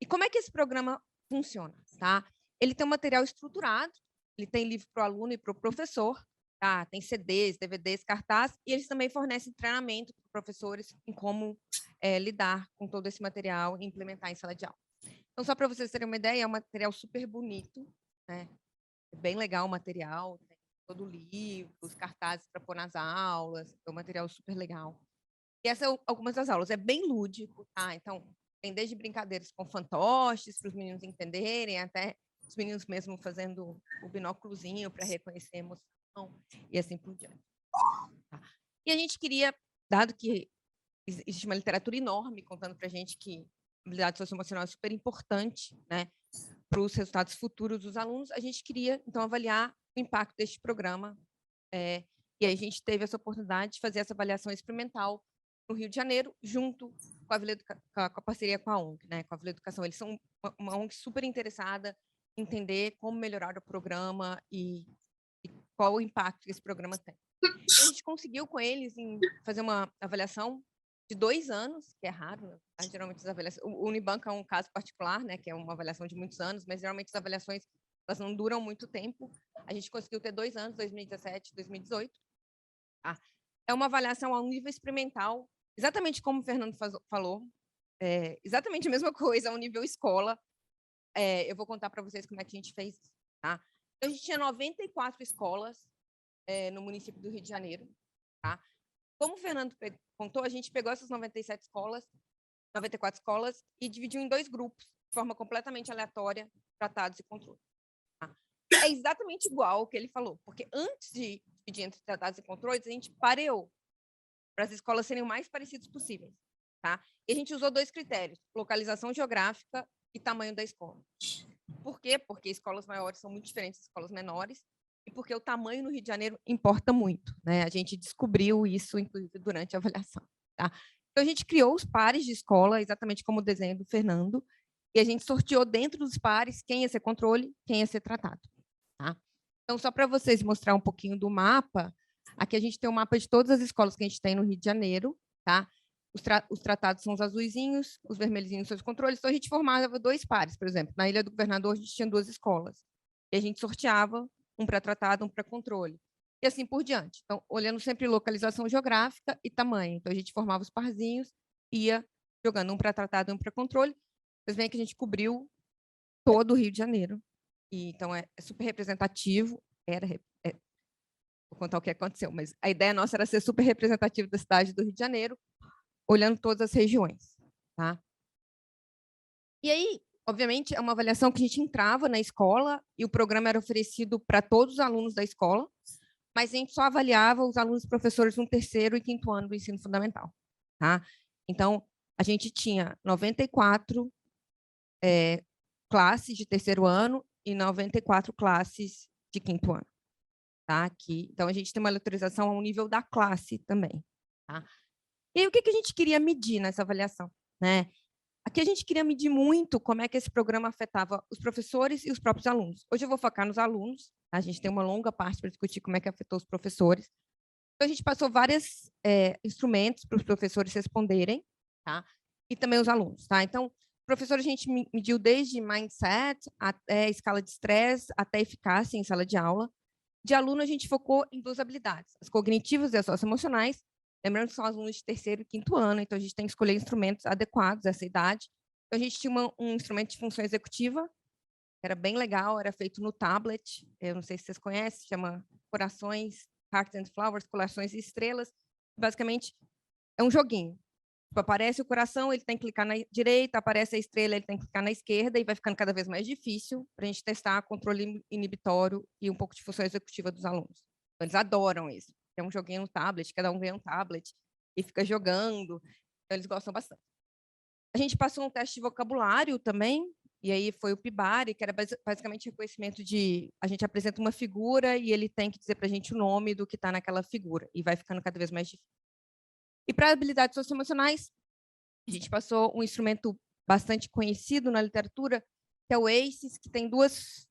S3: E como é que esse programa funciona, tá? Ele tem um material estruturado, ele tem livro para o aluno e para o professor, tá? Tem CDs, DVDs, cartaz, e eles também fornecem treinamento para professores em como lidar com todo esse material e implementar em sala de aula. Então, só para vocês terem uma ideia, é um material super bonito, né? É bem legal o material, tem todo o livro, os cartazes para pôr nas aulas, é um material super legal. E essas são algumas das aulas, é bem lúdico, tá? Então, tem desde brincadeiras com fantoches, para os meninos entenderem, até os meninos mesmo fazendo o binóculozinho para reconhecer a emoção, e assim por diante. Tá? E a gente queria, dado que existe uma literatura enorme contando para a gente que a habilidade socioemocional é super importante, né, para os resultados futuros dos alunos, a gente queria, então, avaliar o impacto deste programa, e aí a gente teve essa oportunidade de fazer essa avaliação experimental no Rio de Janeiro, junto com a parceria com a ONG, né, com a Vila Educação. Eles são uma ONG super interessada em entender como melhorar o programa e qual o impacto que esse programa tem. Então, a gente conseguiu com eles fazer uma avaliação de 2 anos, que é raro, né? Geralmente as avaliações, o Unibanco é um caso particular, né, que é uma avaliação de muitos anos, mas geralmente as avaliações elas não duram muito tempo. A gente conseguiu ter 2 anos, 2017 e 2018. É uma avaliação a um nível experimental, exatamente como o Fernando falou, exatamente a mesma coisa, a um nível escola. Eu vou contar para vocês como é que a gente fez isso. Tá? Então, a gente tinha 94 escolas no município do Rio de Janeiro. Tá? Como o Fernando contou, a gente pegou essas 94 escolas e dividiu em 2 grupos, de forma completamente aleatória, tratados e controle. Tá? É exatamente igual ao que ele falou, porque antes de dividir entre tratados e controles, a gente pareou para as escolas serem o mais parecidas possíveis. Tá? E a gente usou 2 critérios, localização geográfica e tamanho da escola. Por quê? Porque escolas maiores são muito diferentes das escolas menores, e porque o tamanho no Rio de Janeiro importa muito, né? A gente descobriu isso, inclusive, durante a avaliação. Tá? Então, a gente criou os pares de escola, exatamente como o desenho do Fernando, e a gente sorteou dentro dos pares quem ia ser controle, quem ia ser tratado. Tá? Então, só para vocês mostrar um pouquinho do mapa, aqui a gente tem um mapa de todas as escolas que a gente tem no Rio de Janeiro. Tá? Os tratados são os azuizinhos, os vermelhinhos são os controles. Então, a gente formava 2 pares, por exemplo. Na Ilha do Governador, a gente tinha 2 escolas. E a gente sorteava um para tratado, um para controle. E assim por diante. Então, olhando sempre localização geográfica e tamanho. Então, a gente formava os parzinhos, ia jogando um para tratado e um para controle. Vocês veem que a gente cobriu todo o Rio de Janeiro. E, então, é super representativo. Vou contar o que aconteceu, mas a ideia nossa era ser super representativo da cidade do Rio de Janeiro, olhando todas as regiões. Tá? E aí, obviamente, é uma avaliação que a gente entrava na escola e o programa era oferecido para todos os alunos da escola, mas a gente só avaliava os alunos e professores no 3º e 5º ano do ensino fundamental. Tá? Então, a gente tinha 94 classes de 3º ano e 94 classes de 5º ano. Tá? Aqui. Então, a gente tem uma autorização ao nível da classe também. Tá? E aí, o que a gente queria medir nessa avaliação? Né? Aqui a gente queria medir muito como é que esse programa afetava os professores e os próprios alunos. Hoje eu vou focar nos alunos, tá? A gente tem uma longa parte para discutir como é que afetou os professores. Então, a gente passou vários instrumentos para os professores responderem, tá? E também os alunos. Tá? Então, professores a gente mediu desde mindset, até escala de estresse, até eficácia em sala de aula. De aluno, a gente focou em 2 habilidades, as cognitivas e as socioemocionais. Lembrando que são alunos de 3º e 5º ano, então a gente tem que escolher instrumentos adequados a essa idade. Então, a gente tinha um instrumento de função executiva, que era bem legal, era feito no tablet, eu não sei se vocês conhecem, chama Corações, Hearts and Flowers, Corações e Estrelas. Basicamente, é um joguinho. Tipo, aparece o coração, ele tem que clicar na direita, aparece a estrela, ele tem que clicar na esquerda, e vai ficando cada vez mais difícil para a gente testar controle inibitório e um pouco de função executiva dos alunos. Então, eles adoram isso. Tem um joguinho no tablet, cada um ganha um tablet e fica jogando. Então, eles gostam bastante. A gente passou um teste de vocabulário também, e aí foi o PIBARI, que era basicamente reconhecimento de... A gente apresenta uma figura e ele tem que dizer para a gente o nome do que está naquela figura, e vai ficando cada vez mais difícil. E para habilidades socioemocionais, a gente passou um instrumento bastante conhecido na literatura, que é o ACES, que tem duas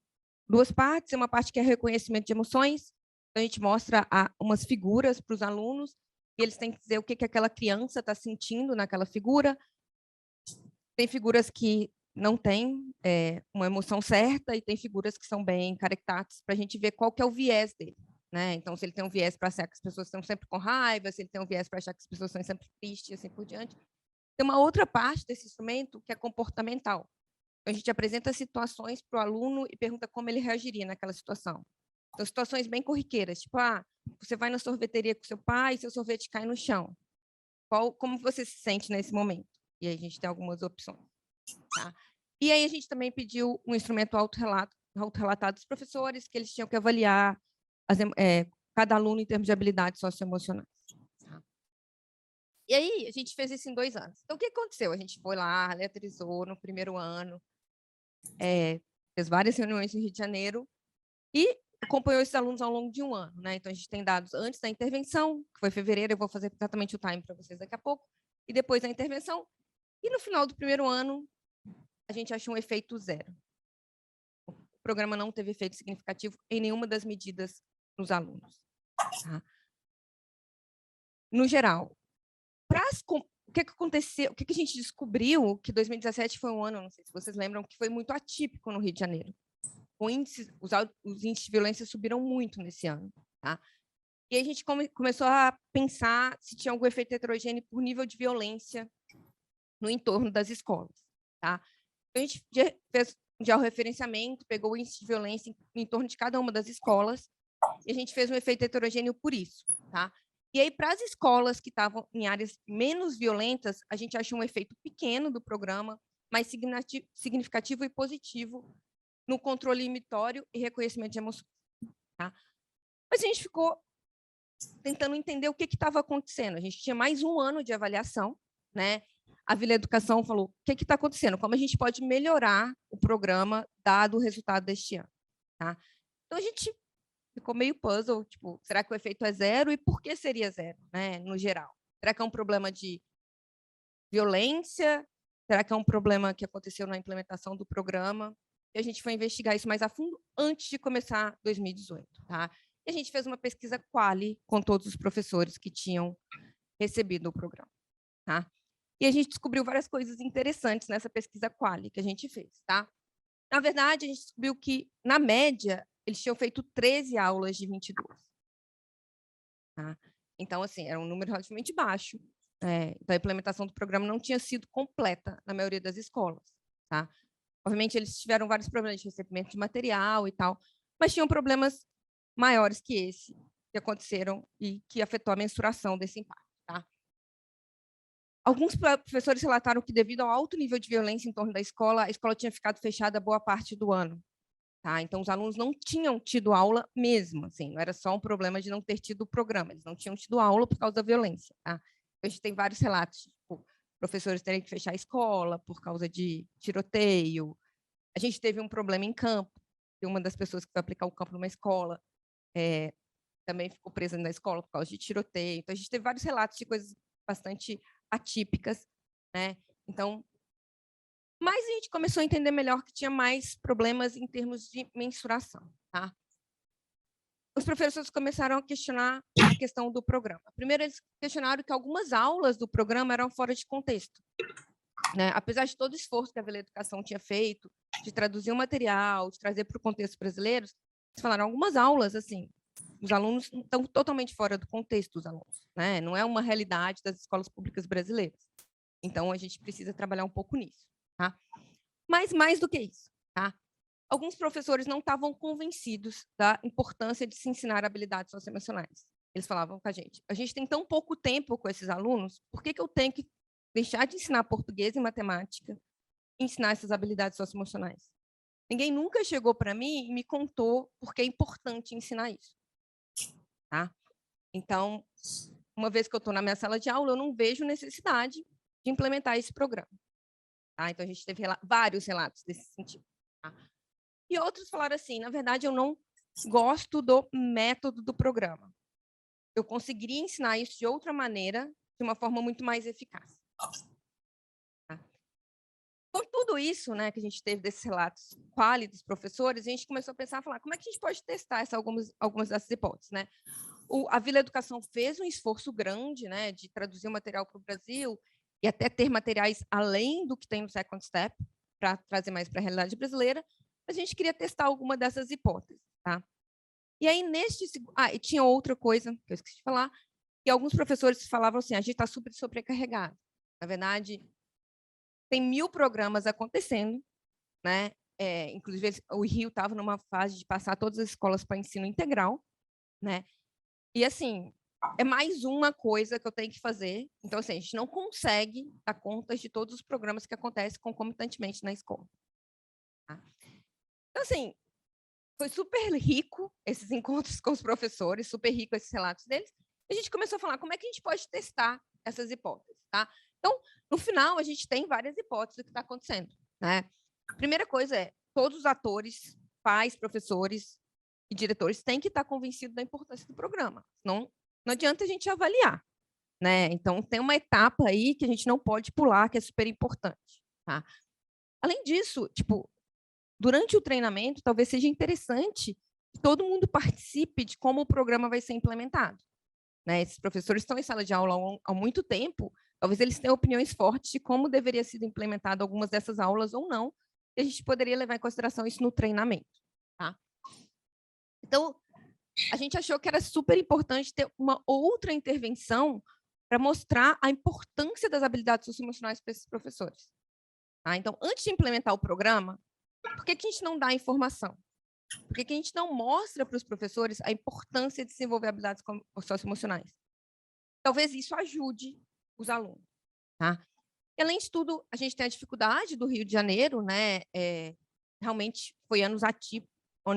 S3: partes. Uma parte que é reconhecimento de emoções, então a gente mostra umas figuras para os alunos, e eles têm que dizer o que aquela criança está sentindo naquela figura. Tem figuras que não têm uma emoção certa, e tem figuras que são bem caricatadas, para a gente ver qual que é o viés dele. Né? Então, se ele tem um viés para achar que as pessoas estão sempre com raiva, se ele tem um viés para achar que as pessoas estão sempre tristes, e assim por diante. Tem uma outra parte desse instrumento que é comportamental. Então, a gente apresenta situações para o aluno e pergunta como ele reagiria naquela situação. Então, situações bem corriqueiras, tipo, você vai na sorveteria com seu pai e seu sorvete cai no chão. Como você se sente nesse momento? E aí a gente tem algumas opções. Tá? E aí a gente também pediu um instrumento autorrelatado dos professores, que eles tinham que avaliar cada aluno em termos de habilidades socioemocionais. Tá? E aí a gente fez isso em 2 anos. Então, o que aconteceu? A gente foi lá, letrizou no primeiro ano, fez várias reuniões no Rio de Janeiro e acompanhou esses alunos ao longo de 1 ano. Né? Então, a gente tem dados antes da intervenção, que foi em fevereiro, eu vou fazer exatamente o time para vocês daqui a pouco, e depois da intervenção. E no final do primeiro ano, a gente achou um efeito 0. O programa não teve efeito significativo em nenhuma das medidas nos alunos. Tá? No geral, o que aconteceu? O que a gente descobriu? Que 2017 foi um ano, não sei se vocês lembram, que foi muito atípico no Rio de Janeiro. Os índices de violência subiram muito nesse ano. Tá? E aí a gente começou a pensar se tinha algum efeito heterogêneo por nível de violência no entorno das escolas. Tá? A gente fez já o referenciamento, pegou o índice de violência em torno de cada uma das escolas, e a gente fez um efeito heterogêneo por isso. Tá? E aí, para as escolas que estavam em áreas menos violentas, a gente achou um efeito pequeno do programa, mas significativo e positivo no controle limitório e reconhecimento de emoções. Tá? Mas a gente ficou tentando entender o que estava acontecendo. A gente tinha mais 1 ano de avaliação, né? A Vila Educação falou, o que está acontecendo? Como a gente pode melhorar o programa, dado o resultado deste ano? Tá? Então, a gente ficou meio puzzle, tipo, será que o efeito é 0? E por que seria 0, né, no geral? Será que é um problema de violência? Será que é um problema que aconteceu na implementação do programa? E a gente foi investigar isso mais a fundo antes de começar 2018. Tá? E a gente fez uma pesquisa quali com todos os professores que tinham recebido o programa. Tá? E a gente descobriu várias coisas interessantes nessa pesquisa quali que a gente fez. Tá? Na verdade, a gente descobriu que, na média, eles tinham feito 13 aulas de 22. Tá? Então, assim, era um número relativamente baixo. Então, a implementação do programa não tinha sido completa na maioria das escolas. Tá? Obviamente, eles tiveram vários problemas de recebimento de material e tal, mas tinham problemas maiores que esse que aconteceram e que afetou a mensuração desse impacto. Tá? Alguns professores relataram que, devido ao alto nível de violência em torno da escola, a escola tinha ficado fechada boa parte do ano. Tá? Então, os alunos não tinham tido aula mesmo, assim, não era só um problema de não ter tido o programa, eles não tinham tido aula por causa da violência. Tá? A gente tem vários relatos, tipo, professores terem que fechar a escola por causa de tiroteio. A gente teve um problema em campo, que uma das pessoas que foi aplicar o campo numa escola também ficou presa na escola por causa de tiroteio. Então, a gente teve vários relatos de coisas bastante atípicas, né? Então, mas a gente começou a entender melhor que tinha mais problemas em termos de mensuração. Tá? Os professores começaram a questionar a questão do programa. Primeiro, eles questionaram que algumas aulas do programa eram fora de contexto. Né? Apesar de todo o esforço que a Vila Educação tinha feito, de traduzir o material, de trazer para o contexto brasileiro, eles falaram, algumas aulas, assim, os alunos estão totalmente fora do contexto dos alunos. Né? Não é uma realidade das escolas públicas brasileiras. Então, a gente precisa trabalhar um pouco nisso. Tá? Mas, mais do que isso, tá? Alguns professores não estavam convencidos da importância de se ensinar habilidades socioemocionais. Eles falavam com a gente tem tão pouco tempo com esses alunos, por que eu tenho que deixar de ensinar português e matemática e ensinar essas habilidades socioemocionais? Ninguém nunca chegou para mim e me contou por que é importante ensinar isso. Tá? Então, uma vez que eu estou na minha sala de aula, eu não vejo necessidade de implementar esse programa. Tá? Então, a gente teve vários relatos desse sentido. Tá? E outros falaram assim, na verdade, eu não gosto do método do programa. Eu conseguiria ensinar isso de outra maneira, de uma forma muito mais eficaz. Tá? Com tudo isso, né, que a gente teve desses relatos quali dos professores, a gente começou a pensar, a falar, como é que a gente pode testar algumas dessas hipóteses, né? A Vila Educação fez um esforço grande, né, de traduzir o material para o Brasil e até ter materiais além do que tem no Second Step, para trazer mais para a realidade brasileira. A gente queria testar alguma dessas hipóteses, tá? E aí, e tinha outra coisa que eu esqueci de falar, que alguns professores falavam assim, a gente está super sobrecarregado. Na verdade, tem 1000 programas acontecendo, né? Inclusive, o Rio estava numa fase de passar todas as escolas para ensino integral, né? E, assim, é mais uma coisa que eu tenho que fazer. Então, assim, a gente não consegue dar conta de todos os programas que acontecem concomitantemente na escola. Tá? Então, assim, foi super rico esses encontros com os professores, super rico esses relatos deles. E a gente começou a falar como é que a gente pode testar essas hipóteses, tá? Então, no final, a gente tem várias hipóteses do que está acontecendo, né? A primeira coisa é, todos os atores, pais, professores e diretores têm que estar convencidos da importância do programa. Não adianta a gente avaliar, né? Então, tem uma etapa aí que a gente não pode pular, que é super importante, tá? Além disso, tipo, durante o treinamento, talvez seja interessante que todo mundo participe de como o programa vai ser implementado, né? Esses professores estão em sala de aula há muito tempo, talvez eles tenham opiniões fortes de como deveria ser implementado algumas dessas aulas ou não, e a gente poderia levar em consideração isso no treinamento, tá? Então, a gente achou que era super importante ter uma outra intervenção para mostrar a importância das habilidades socioemocionais para esses professores. Tá? Então, antes de implementar o programa, por que a gente não dá informação? Por que a gente não mostra para os professores a importância de desenvolver habilidades socioemocionais? Talvez isso ajude os alunos. Tá? E, além de tudo, a gente tem a dificuldade do Rio de Janeiro, né? Realmente foi anos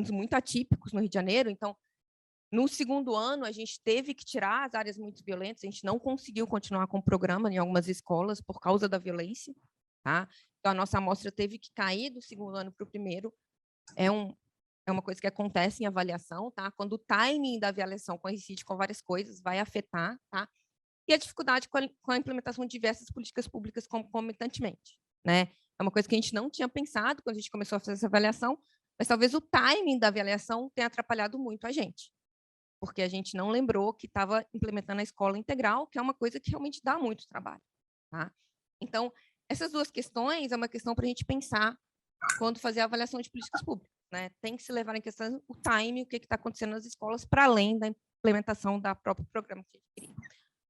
S3: muito atípicos no Rio de Janeiro, então, no segundo ano, a gente teve que tirar as áreas muito violentas, a gente não conseguiu continuar com o programa em algumas escolas por causa da violência. Tá? Então, a nossa amostra teve que cair do segundo ano para o primeiro. É uma coisa que acontece em avaliação, tá? Quando o timing da avaliação coincide com várias coisas, vai afetar, tá? E a dificuldade com a implementação de diversas políticas públicas concomitantemente, né? É uma coisa que a gente não tinha pensado quando a gente começou a fazer essa avaliação, mas talvez o timing da avaliação tenha atrapalhado muito a gente, porque a gente não lembrou que estava implementando a escola integral, que é uma coisa que realmente dá muito trabalho, tá? Então, essas duas questões é uma questão para a gente pensar quando fazer a avaliação de políticas públicas, né? Tem que se levar em questão o time, o que está acontecendo nas escolas, para além da implementação da própria programa que a gente queria.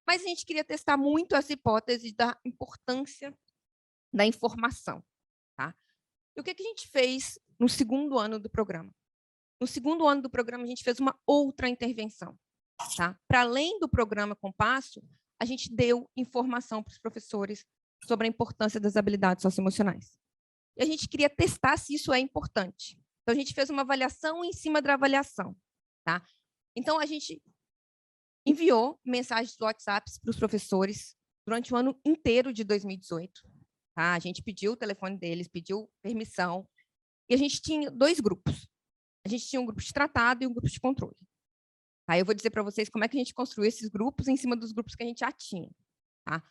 S3: Mas a gente queria testar muito essa hipótese da importância da informação, tá? E o que a gente fez no segundo ano do programa? No segundo ano do programa, a gente fez uma outra intervenção, tá? Para além do programa Compasso, a gente deu informação para os professores sobre a importância das habilidades socioemocionais. E a gente queria testar se isso é importante. Então, a gente fez uma avaliação em cima da avaliação, tá? Então, a gente enviou mensagens do WhatsApp para os professores durante o ano inteiro de 2018. Tá? A gente pediu o telefone deles, pediu permissão, e a gente tinha 2 grupos. A gente tinha um grupo de tratado e um grupo de controle. Aí eu vou dizer para vocês como é que a gente construiu esses grupos em cima dos grupos que a gente já tinha. Tá?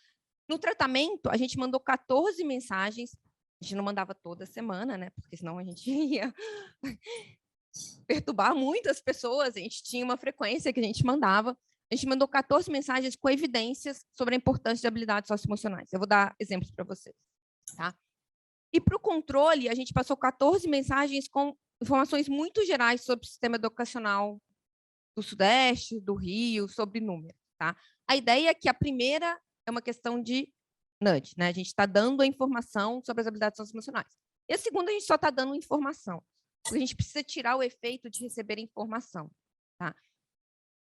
S3: No tratamento, a gente mandou 14 mensagens. A gente não mandava toda semana, né? Porque senão a gente ia perturbar muitas pessoas. A gente tinha uma frequência que a gente mandava. A gente mandou 14 mensagens com evidências sobre a importância de habilidades socioemocionais. Eu vou dar exemplos para vocês. Tá? E para o controle, a gente passou 14 mensagens com informações muito gerais sobre o sistema educacional do Sudeste, do Rio, sobre números. Tá? A ideia é que a primeira é uma questão de nudge, né? A gente está dando a informação sobre as habilidades socioemocionais. E a segunda, a gente só está dando informação. Porque a gente precisa tirar o efeito de receber informação. Tá?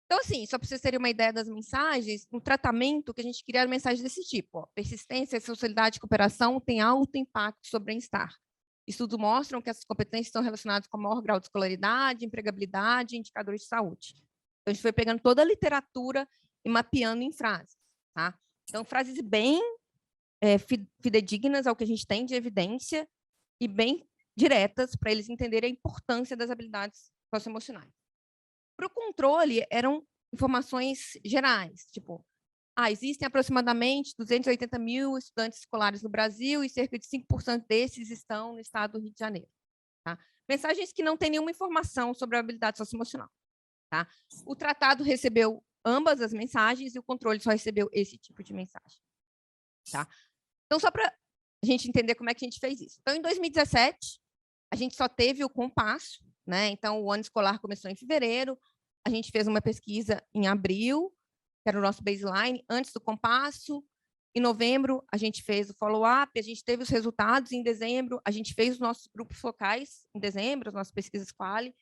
S3: Então, assim, só para vocês terem uma ideia das mensagens, no tratamento que a gente queria mensagens desse tipo. Ó, persistência, socialidade e cooperação têm alto impacto sobre o bem-estar. Estudos mostram que essas competências estão relacionadas com maior grau de escolaridade, empregabilidade e indicadores de saúde. Então, a gente foi pegando toda a literatura e mapeando em frases. Tá? Então, frases bem fidedignas ao que a gente tem de evidência e bem diretas para eles entenderem a importância das habilidades socioemocionais. Para o controle, eram informações gerais, tipo, existem aproximadamente 280 mil estudantes escolares no Brasil e cerca de 5% desses estão no estado do Rio de Janeiro. Tá? Mensagens que não têm nenhuma informação sobre a habilidade socioemocional. Tá? O tratado recebeu ambas as mensagens e o controle só recebeu esse tipo de mensagem. Tá? Então, só para a gente entender como é que a gente fez isso. Então, em 2017, a gente só teve o compasso, né? Então, o ano escolar começou em fevereiro, a gente fez uma pesquisa em abril, que era o nosso baseline, antes do compasso. Em novembro, a gente fez o follow-up, a gente teve os resultados em dezembro, a gente fez os nossos grupos focais em dezembro, as nossas pesquisas quali,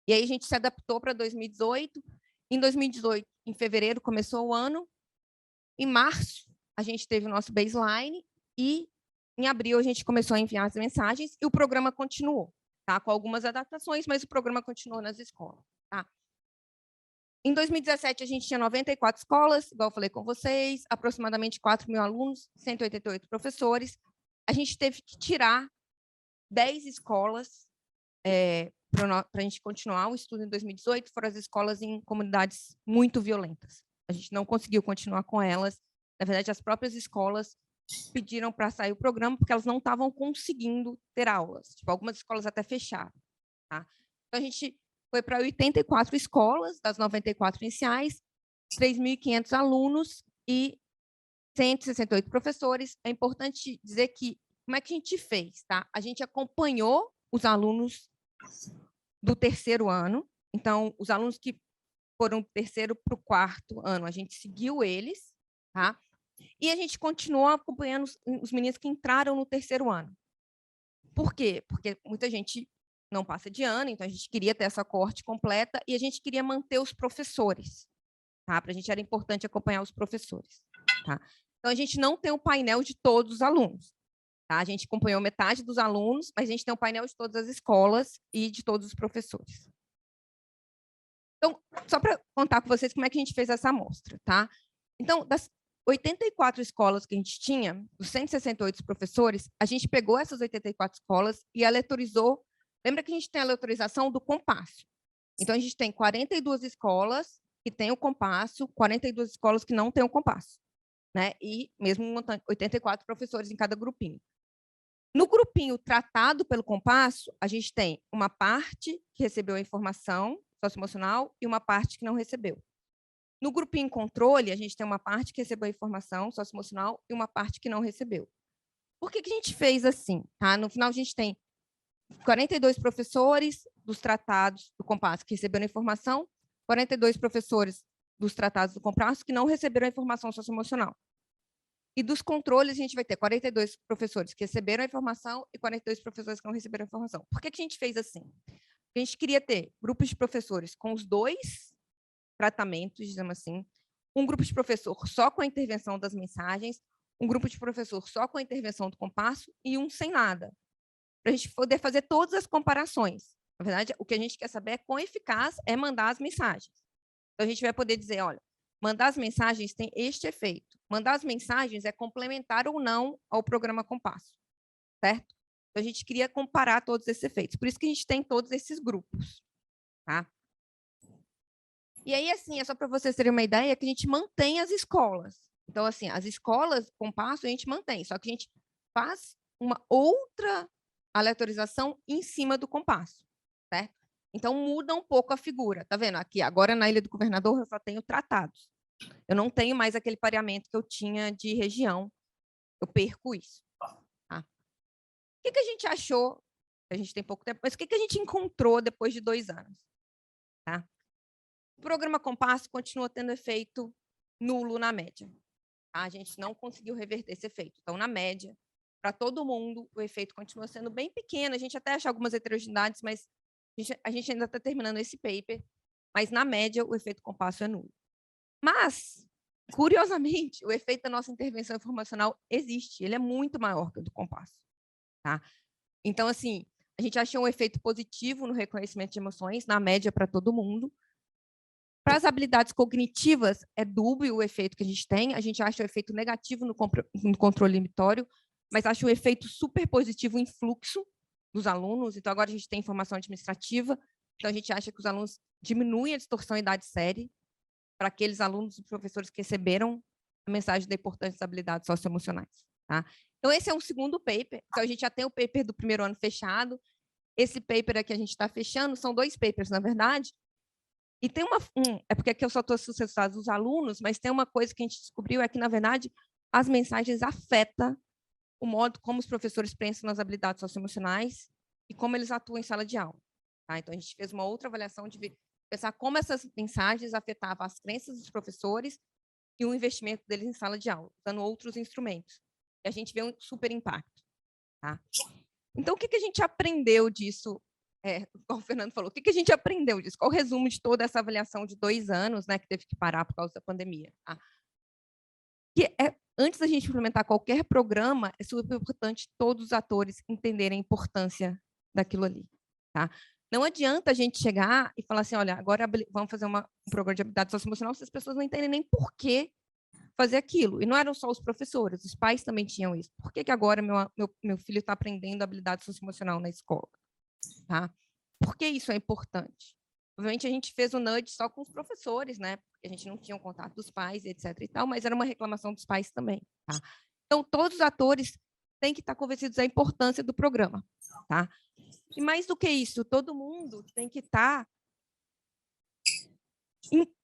S3: e aí a gente se adaptou para 2018. Em 2018, em fevereiro, começou o ano. Em março, a gente teve o nosso baseline e em abril a gente começou a enviar as mensagens e o programa continuou, tá? Com algumas adaptações, mas o programa continuou nas escolas, tá? Em 2017, a gente tinha 94 escolas, igual eu falei com vocês, aproximadamente 4 mil alunos, 188 professores. A gente teve que tirar 10 escolas para a gente continuar o estudo em 2018, foram as escolas em comunidades muito violentas. A gente não conseguiu continuar com elas. Na verdade, as próprias escolas pediram para sair o programa porque elas não estavam conseguindo ter aulas. Tipo, algumas escolas até fecharam. Tá? Então, a gente foi para 84 escolas, das 94 iniciais, 3.500 alunos e 168 professores. É importante dizer que, como é que a gente fez? Tá? A gente acompanhou os alunos do terceiro ano. Então, os alunos que foram do terceiro para o quarto ano, a gente seguiu eles, tá? E a gente continuou acompanhando os meninos que entraram no terceiro ano. Por quê? Porque muita gente não passa de ano, então a gente queria ter essa coorte completa e a gente queria manter os professores. Tá? Para a gente era importante acompanhar os professores. Tá? Então, a gente não tem o painel de todos os alunos. Tá? A gente acompanhou metade dos alunos, mas a gente tem o painel de todas as escolas e de todos os professores. Então, só para contar com vocês como é que a gente fez essa amostra. Tá? Então, das 84 escolas que a gente tinha, dos 168 professores, a gente pegou essas 84 escolas e aleatorizou. Lembra que a gente tem a aleatorização do compasso. Então, a gente tem 42 escolas que têm o compasso, 42 escolas que não têm o compasso. Né? E mesmo 84 professores em cada grupinho. No grupinho tratado pelo compasso, a gente tem uma parte que recebeu a informação socioemocional e uma parte que não recebeu. No grupinho controle, a gente tem uma parte que recebeu a informação socioemocional e uma parte que não recebeu. Por que a gente fez assim? Tá? No final, a gente tem 42 professores dos tratados do compasso que receberam a informação, 42 professores dos tratados do compasso que não receberam a informação socioemocional. E dos controles, a gente vai ter 42 professores que receberam a informação e 42 professores que não receberam a informação. Por que a gente fez assim? A gente queria ter grupos de professores com os dois tratamentos, digamos assim, um grupo de professor só com a intervenção das mensagens, um grupo de professor só com a intervenção do compasso e um sem nada, para a gente poder fazer todas as comparações. Na verdade, o que a gente quer saber é quão eficaz é mandar as mensagens. Então, a gente vai poder dizer, olha, mandar as mensagens tem este efeito. Mandar as mensagens é complementar ou não ao programa compasso, certo? Então, a gente queria comparar todos esses efeitos. Por isso que a gente tem todos esses grupos, tá? E aí, assim, é só para vocês terem uma ideia que a gente mantém as escolas. Então, assim, as escolas compasso a gente mantém, só que a gente faz uma outra aleatorização em cima do compasso, certo? Então, muda um pouco a figura, tá vendo? Aqui, agora na Ilha do Governador, eu só tenho tratados. Eu não tenho mais aquele pareamento que eu tinha de região. Eu perco isso. Tá? O que a gente achou? A gente tem pouco tempo, mas o que a gente encontrou depois de 2 anos? Tá? O programa compasso continua tendo efeito nulo na média. Tá? A gente não conseguiu reverter esse efeito. Então, na média, para todo mundo, o efeito continua sendo bem pequeno. A gente até acha algumas heterogeneidades, mas a gente ainda está terminando esse paper. Mas, na média, o efeito compasso é nulo. Mas, curiosamente, o efeito da nossa intervenção informacional existe. Ele é muito maior que o do compasso. Tá? Então, assim, a gente achou um efeito positivo no reconhecimento de emoções, na média, para todo mundo. Para as habilidades cognitivas, é dúbio o efeito que a gente acha o efeito negativo no controle inibitório, mas acha o efeito super positivo em fluxo dos alunos. Então, agora a gente tem informação administrativa, então a gente acha que os alunos diminuem a distorção em idade série para aqueles alunos e professores que receberam a mensagem da importância das habilidades socioemocionais. Tá? Então, esse é um segundo paper. Então, a gente já tem o paper do primeiro ano fechado. Esse paper aqui a gente está fechando, são 2 papers, na verdade. E tem é porque aqui eu só estou os resultados dos alunos, mas tem uma coisa que a gente descobriu, é que, na verdade, as mensagens afetam o modo como os professores pensam nas habilidades socioemocionais e como eles atuam em sala de aula. Tá? Então, a gente fez uma outra avaliação de pensar como essas mensagens afetavam as crenças dos professores e o investimento deles em sala de aula, usando outros instrumentos. E a gente vê um super impacto. Tá? Então, o que a gente aprendeu disso? Como o Fernando falou, o que a gente aprendeu disso? Qual o resumo de toda essa avaliação de 2 anos, né, que teve que parar por causa da pandemia? Tá? Antes da gente implementar qualquer programa, é super importante todos os atores entenderem a importância daquilo ali. Tá? Não adianta a gente chegar e falar assim, olha, agora vamos fazer um programa de habilidade socioemocional se as pessoas não entendem nem por que fazer aquilo. E não eram só os professores, os pais também tinham isso. Por que agora meu filho está aprendendo habilidade socioemocional na escola? Tá? Por que isso é importante? Obviamente, a gente fez o nudge só com os professores, né? Porque a gente não tinha o contato dos pais, etc. e tal, mas era uma reclamação dos pais também. Tá? Então, todos os atores têm que estar convencidos da importância do programa. Tá? E mais do que isso, todo mundo tem que estar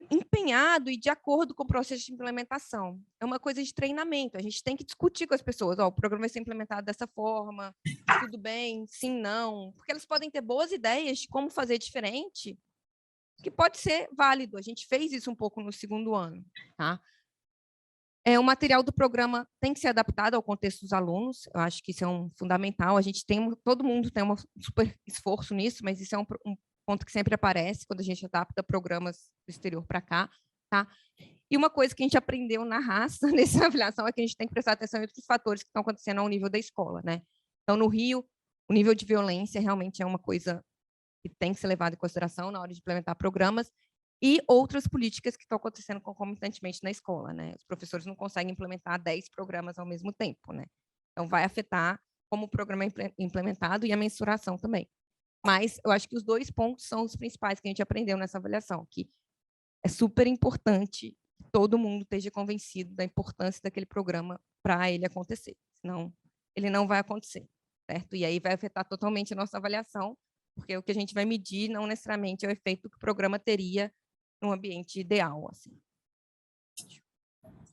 S3: empenhado e de acordo com o processo de implementação. É uma coisa de treinamento, a gente tem que discutir com as pessoas, o programa vai ser implementado dessa forma, tudo bem, sim, não, porque elas podem ter boas ideias de como fazer diferente, que pode ser válido, a gente fez isso um pouco no segundo ano. Tá? O material do programa tem que ser adaptado ao contexto dos alunos, eu acho que isso é fundamental, todo mundo tem um super esforço nisso, mas isso é um ponto que sempre aparece quando a gente adapta programas do exterior para cá, tá? E uma coisa que a gente aprendeu na raça nessa avaliação é que a gente tem que prestar atenção em outros fatores que estão acontecendo ao nível da escola, né? Então, no Rio, o nível de violência realmente é uma coisa que tem que ser levada em consideração na hora de implementar programas e outras políticas que estão acontecendo concomitantemente na escola, né? Os professores não conseguem implementar 10 programas ao mesmo tempo, né? Então, vai afetar como o programa é implementado e a mensuração também. Mas eu acho que os 2 pontos são os principais que a gente aprendeu nessa avaliação, que é super importante que todo mundo esteja convencido da importância daquele programa para ele acontecer, senão ele não vai acontecer, certo? E aí vai afetar totalmente a nossa avaliação, porque o que a gente vai medir não necessariamente é o efeito que o programa teria num ambiente ideal, assim.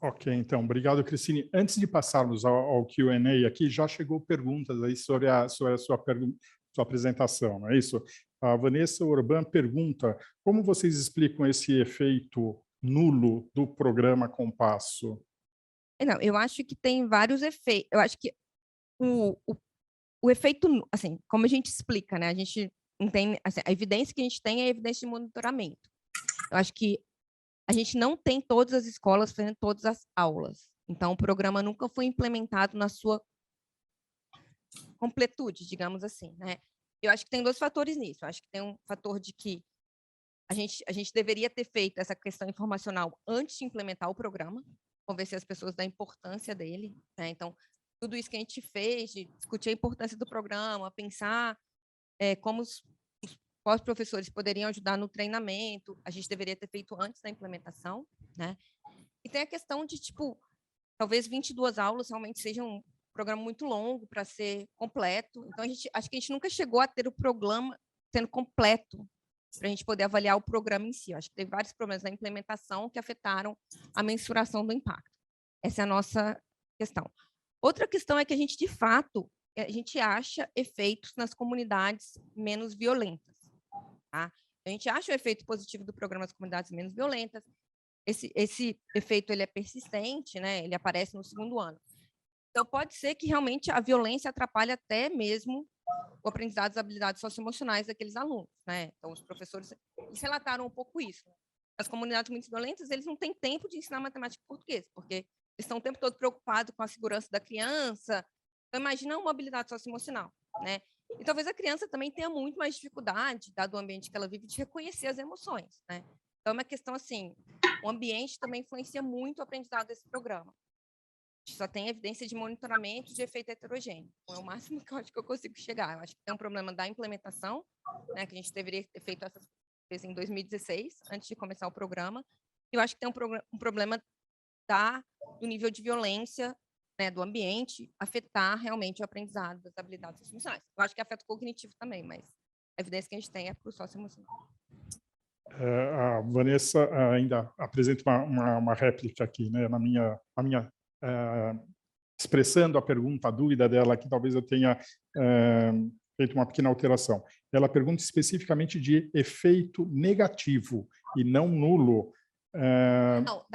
S1: Ok, então, obrigado, Cristine. Antes de passarmos ao Q&A aqui, já chegou perguntas aí sobre a sua apresentação, não é isso? A Vanessa Urban pergunta, como vocês explicam esse efeito nulo do programa Compasso?
S3: Não, eu acho que tem vários efeitos. Eu acho que o efeito, assim, como a gente explica, né? A gente não tem, assim, a evidência que a gente tem é a evidência de monitoramento. Eu acho que a gente não tem todas as escolas fazendo todas as aulas. Então, o programa nunca foi implementado na sua completude, digamos assim, né? Eu acho que tem 2 fatores nisso. Eu acho que tem um fator de que a gente deveria ter feito essa questão informacional antes de implementar o programa, convencer as pessoas da importância dele, né? Então, tudo isso que a gente fez, de discutir a importância do programa, pensar como os professores poderiam ajudar no treinamento, a gente deveria ter feito antes da implementação, né? E tem a questão de, tipo, talvez 22 aulas realmente seja um programa muito longo para ser completo. Então, acho que a gente nunca chegou a ter o programa sendo completo para a gente poder avaliar o programa em si. Eu acho que teve vários problemas na implementação que afetaram a mensuração do impacto. Essa é a nossa questão. Outra questão é que a gente, de fato, a gente acha efeitos nas comunidades menos violentas. Tá? A gente acha o efeito positivo do programa nas comunidades menos violentas. Esse efeito ele é persistente, né? Ele aparece no segundo ano. Então, pode ser que realmente a violência atrapalhe até mesmo o aprendizado das habilidades socioemocionais daqueles alunos, né? Então, os professores eles relataram um pouco isso. As comunidades muito violentas, eles não têm tempo de ensinar matemática e português, porque eles estão o tempo todo preocupados com a segurança da criança. Então, imagina uma habilidade socioemocional, né? E talvez a criança também tenha muito mais dificuldade, dado o ambiente que ela vive, de reconhecer as emoções, né? Então, é uma questão assim, o ambiente também influencia muito o aprendizado desse programa. A gente só tem evidência de monitoramento de efeito heterogêneo. Então, é o máximo que eu acho que eu consigo chegar. Eu acho que tem um problema da implementação, né, que a gente deveria ter feito essas coisas em 2016, antes de começar o programa. E eu acho que tem um problema do nível de violência, né, do ambiente, afetar realmente o aprendizado das habilidades socioemocionais. Eu acho que afeta o cognitivo também, mas a evidência que a gente tem é para o socioemocional.
S1: A Vanessa ainda apresenta uma réplica aqui, né, na minha expressando a pergunta, a dúvida dela, que talvez eu tenha feito uma pequena alteração. Ela pergunta especificamente de efeito negativo e não nulo.
S3: Não,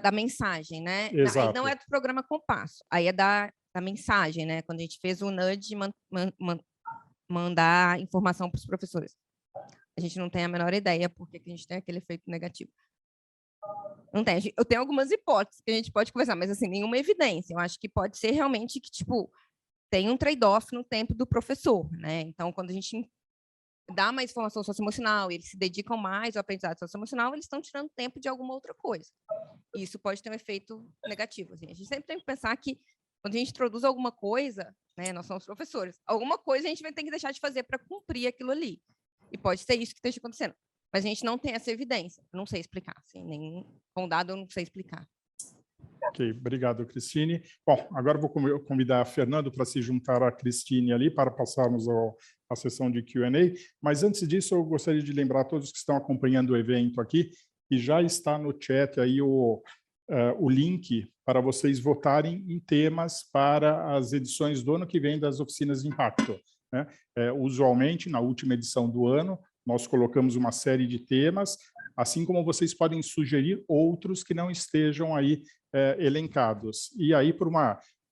S3: da mensagem, né?
S1: Exato.
S3: Aí não é do programa Compasso, aí é da mensagem, né? Quando a gente fez o nudge, mandar informação para os professores. A gente não tem a menor ideia por que a gente tem aquele efeito negativo. Não tem. Eu tenho algumas hipóteses que a gente pode conversar, mas assim, nenhuma evidência. Eu acho que pode ser realmente que, tipo, tem um trade-off no tempo do professor, né? Então, quando a gente dá mais informação socioemocional, eles se dedicam mais ao aprendizado socioemocional, eles estão tirando tempo de alguma outra coisa. E isso pode ter um efeito negativo. Assim. A gente sempre tem que pensar que, quando a gente introduz alguma coisa, né, nós somos professores, alguma coisa a gente vai ter que deixar de fazer para cumprir aquilo ali. E pode ser isso que esteja acontecendo. Mas a gente não tem essa evidência. Eu não sei explicar. Assim, nem com dado eu não sei explicar.
S1: Ok, obrigado, Cristine. Bom, agora vou convidar a Fernando para se juntar à Cristine ali, para passarmos à sessão de Q&A. Mas antes disso, eu gostaria de lembrar a todos que estão acompanhando o evento aqui, que já está no chat aí o link para vocês votarem em temas para as edições do ano que vem das oficinas de impacto. Né? Usualmente, na última edição do ano, nós colocamos uma série de temas, assim como vocês podem sugerir outros que não estejam aí elencados. E aí,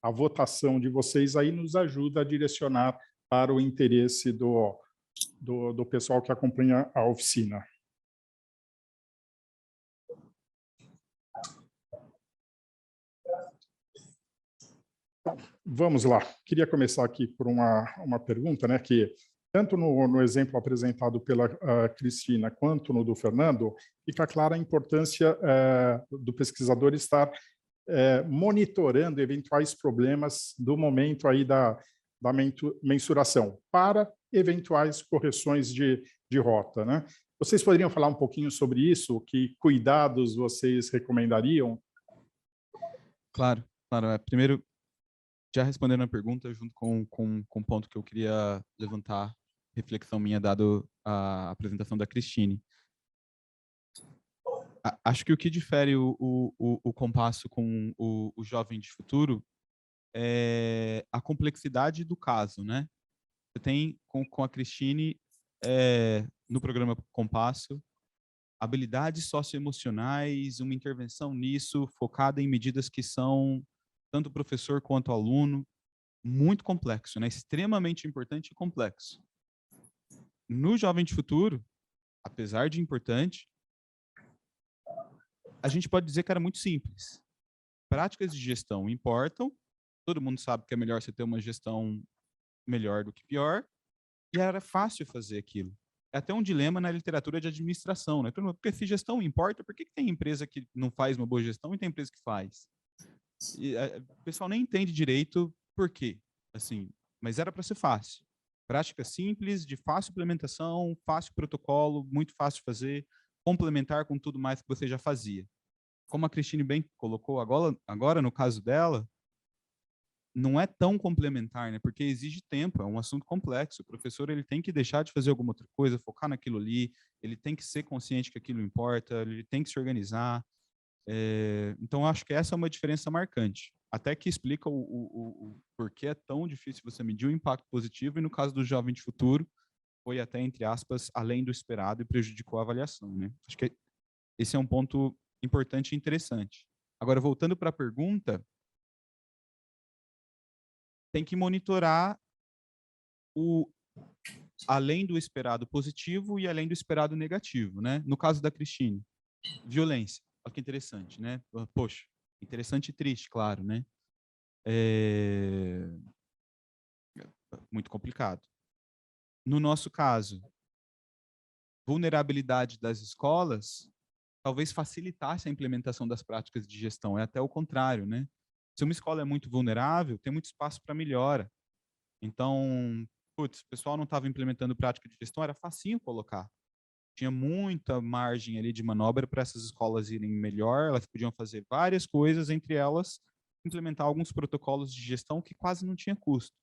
S1: a votação de vocês aí nos ajuda a direcionar para o interesse do pessoal que acompanha a oficina. Vamos lá. Queria começar aqui por uma pergunta, né, que tanto no exemplo apresentado pela Cristina quanto no do Fernando, fica clara a importância do pesquisador estar monitorando eventuais problemas do momento aí da mensuração para eventuais correções de rota, né? Vocês poderiam falar um pouquinho sobre isso? Que cuidados vocês recomendariam?
S2: Claro, claro. Primeiro, já respondendo a pergunta, junto com o ponto que eu queria levantar, reflexão minha, dado a apresentação da Cristine. Acho que o que difere o Compasso com o Jovem de Futuro é a complexidade do caso, né? Você tem, com a Cristine, no programa Compasso, habilidades socioemocionais, uma intervenção nisso, focada em medidas que são, tanto o professor quanto o aluno, muito complexo, né? Extremamente importante e complexo. No Jovem de Futuro, apesar de importante, a gente pode dizer que era muito simples. Práticas de gestão importam, todo mundo sabe que é melhor você ter uma gestão melhor do que pior, e era fácil fazer aquilo. É até um dilema na literatura de administração, né? Porque se gestão importa, por que tem empresa que não faz uma boa gestão e tem empresa que faz? E, o pessoal nem entende direito por quê, assim, mas era para ser fácil. Prática simples, de fácil implementação, fácil protocolo, muito fácil de fazer, complementar com tudo mais que você já fazia. Como a Cristine bem colocou agora no caso dela, não é tão complementar, né? Porque exige tempo, é um assunto complexo. O professor ele tem que deixar de fazer alguma outra coisa, focar naquilo ali, ele tem que ser consciente que aquilo importa, ele tem que se organizar. Então, acho que essa é uma diferença marcante. Até que explica o porquê é tão difícil você medir o impacto positivo, e no caso do Jovem de Futuro, foi até, entre aspas, além do esperado e prejudicou a avaliação, né? Acho que esse é um ponto importante e interessante. Agora, voltando para a pergunta, tem que monitorar o além do esperado positivo e além do esperado negativo, né? No caso da Cristine, violência. Olha que interessante, né? Poxa, interessante e triste, claro, né? Muito complicado. No nosso caso, vulnerabilidade das escolas, talvez facilitasse a implementação das práticas de gestão. É até o contrário, né? Se uma escola é muito vulnerável, tem muito espaço para melhora. Então, putz, o pessoal não estava implementando prática de gestão, era facinho colocar. Tinha muita margem ali de manobra para essas escolas irem melhor, elas podiam fazer várias coisas, entre elas, implementar alguns protocolos de gestão que quase não tinha custo.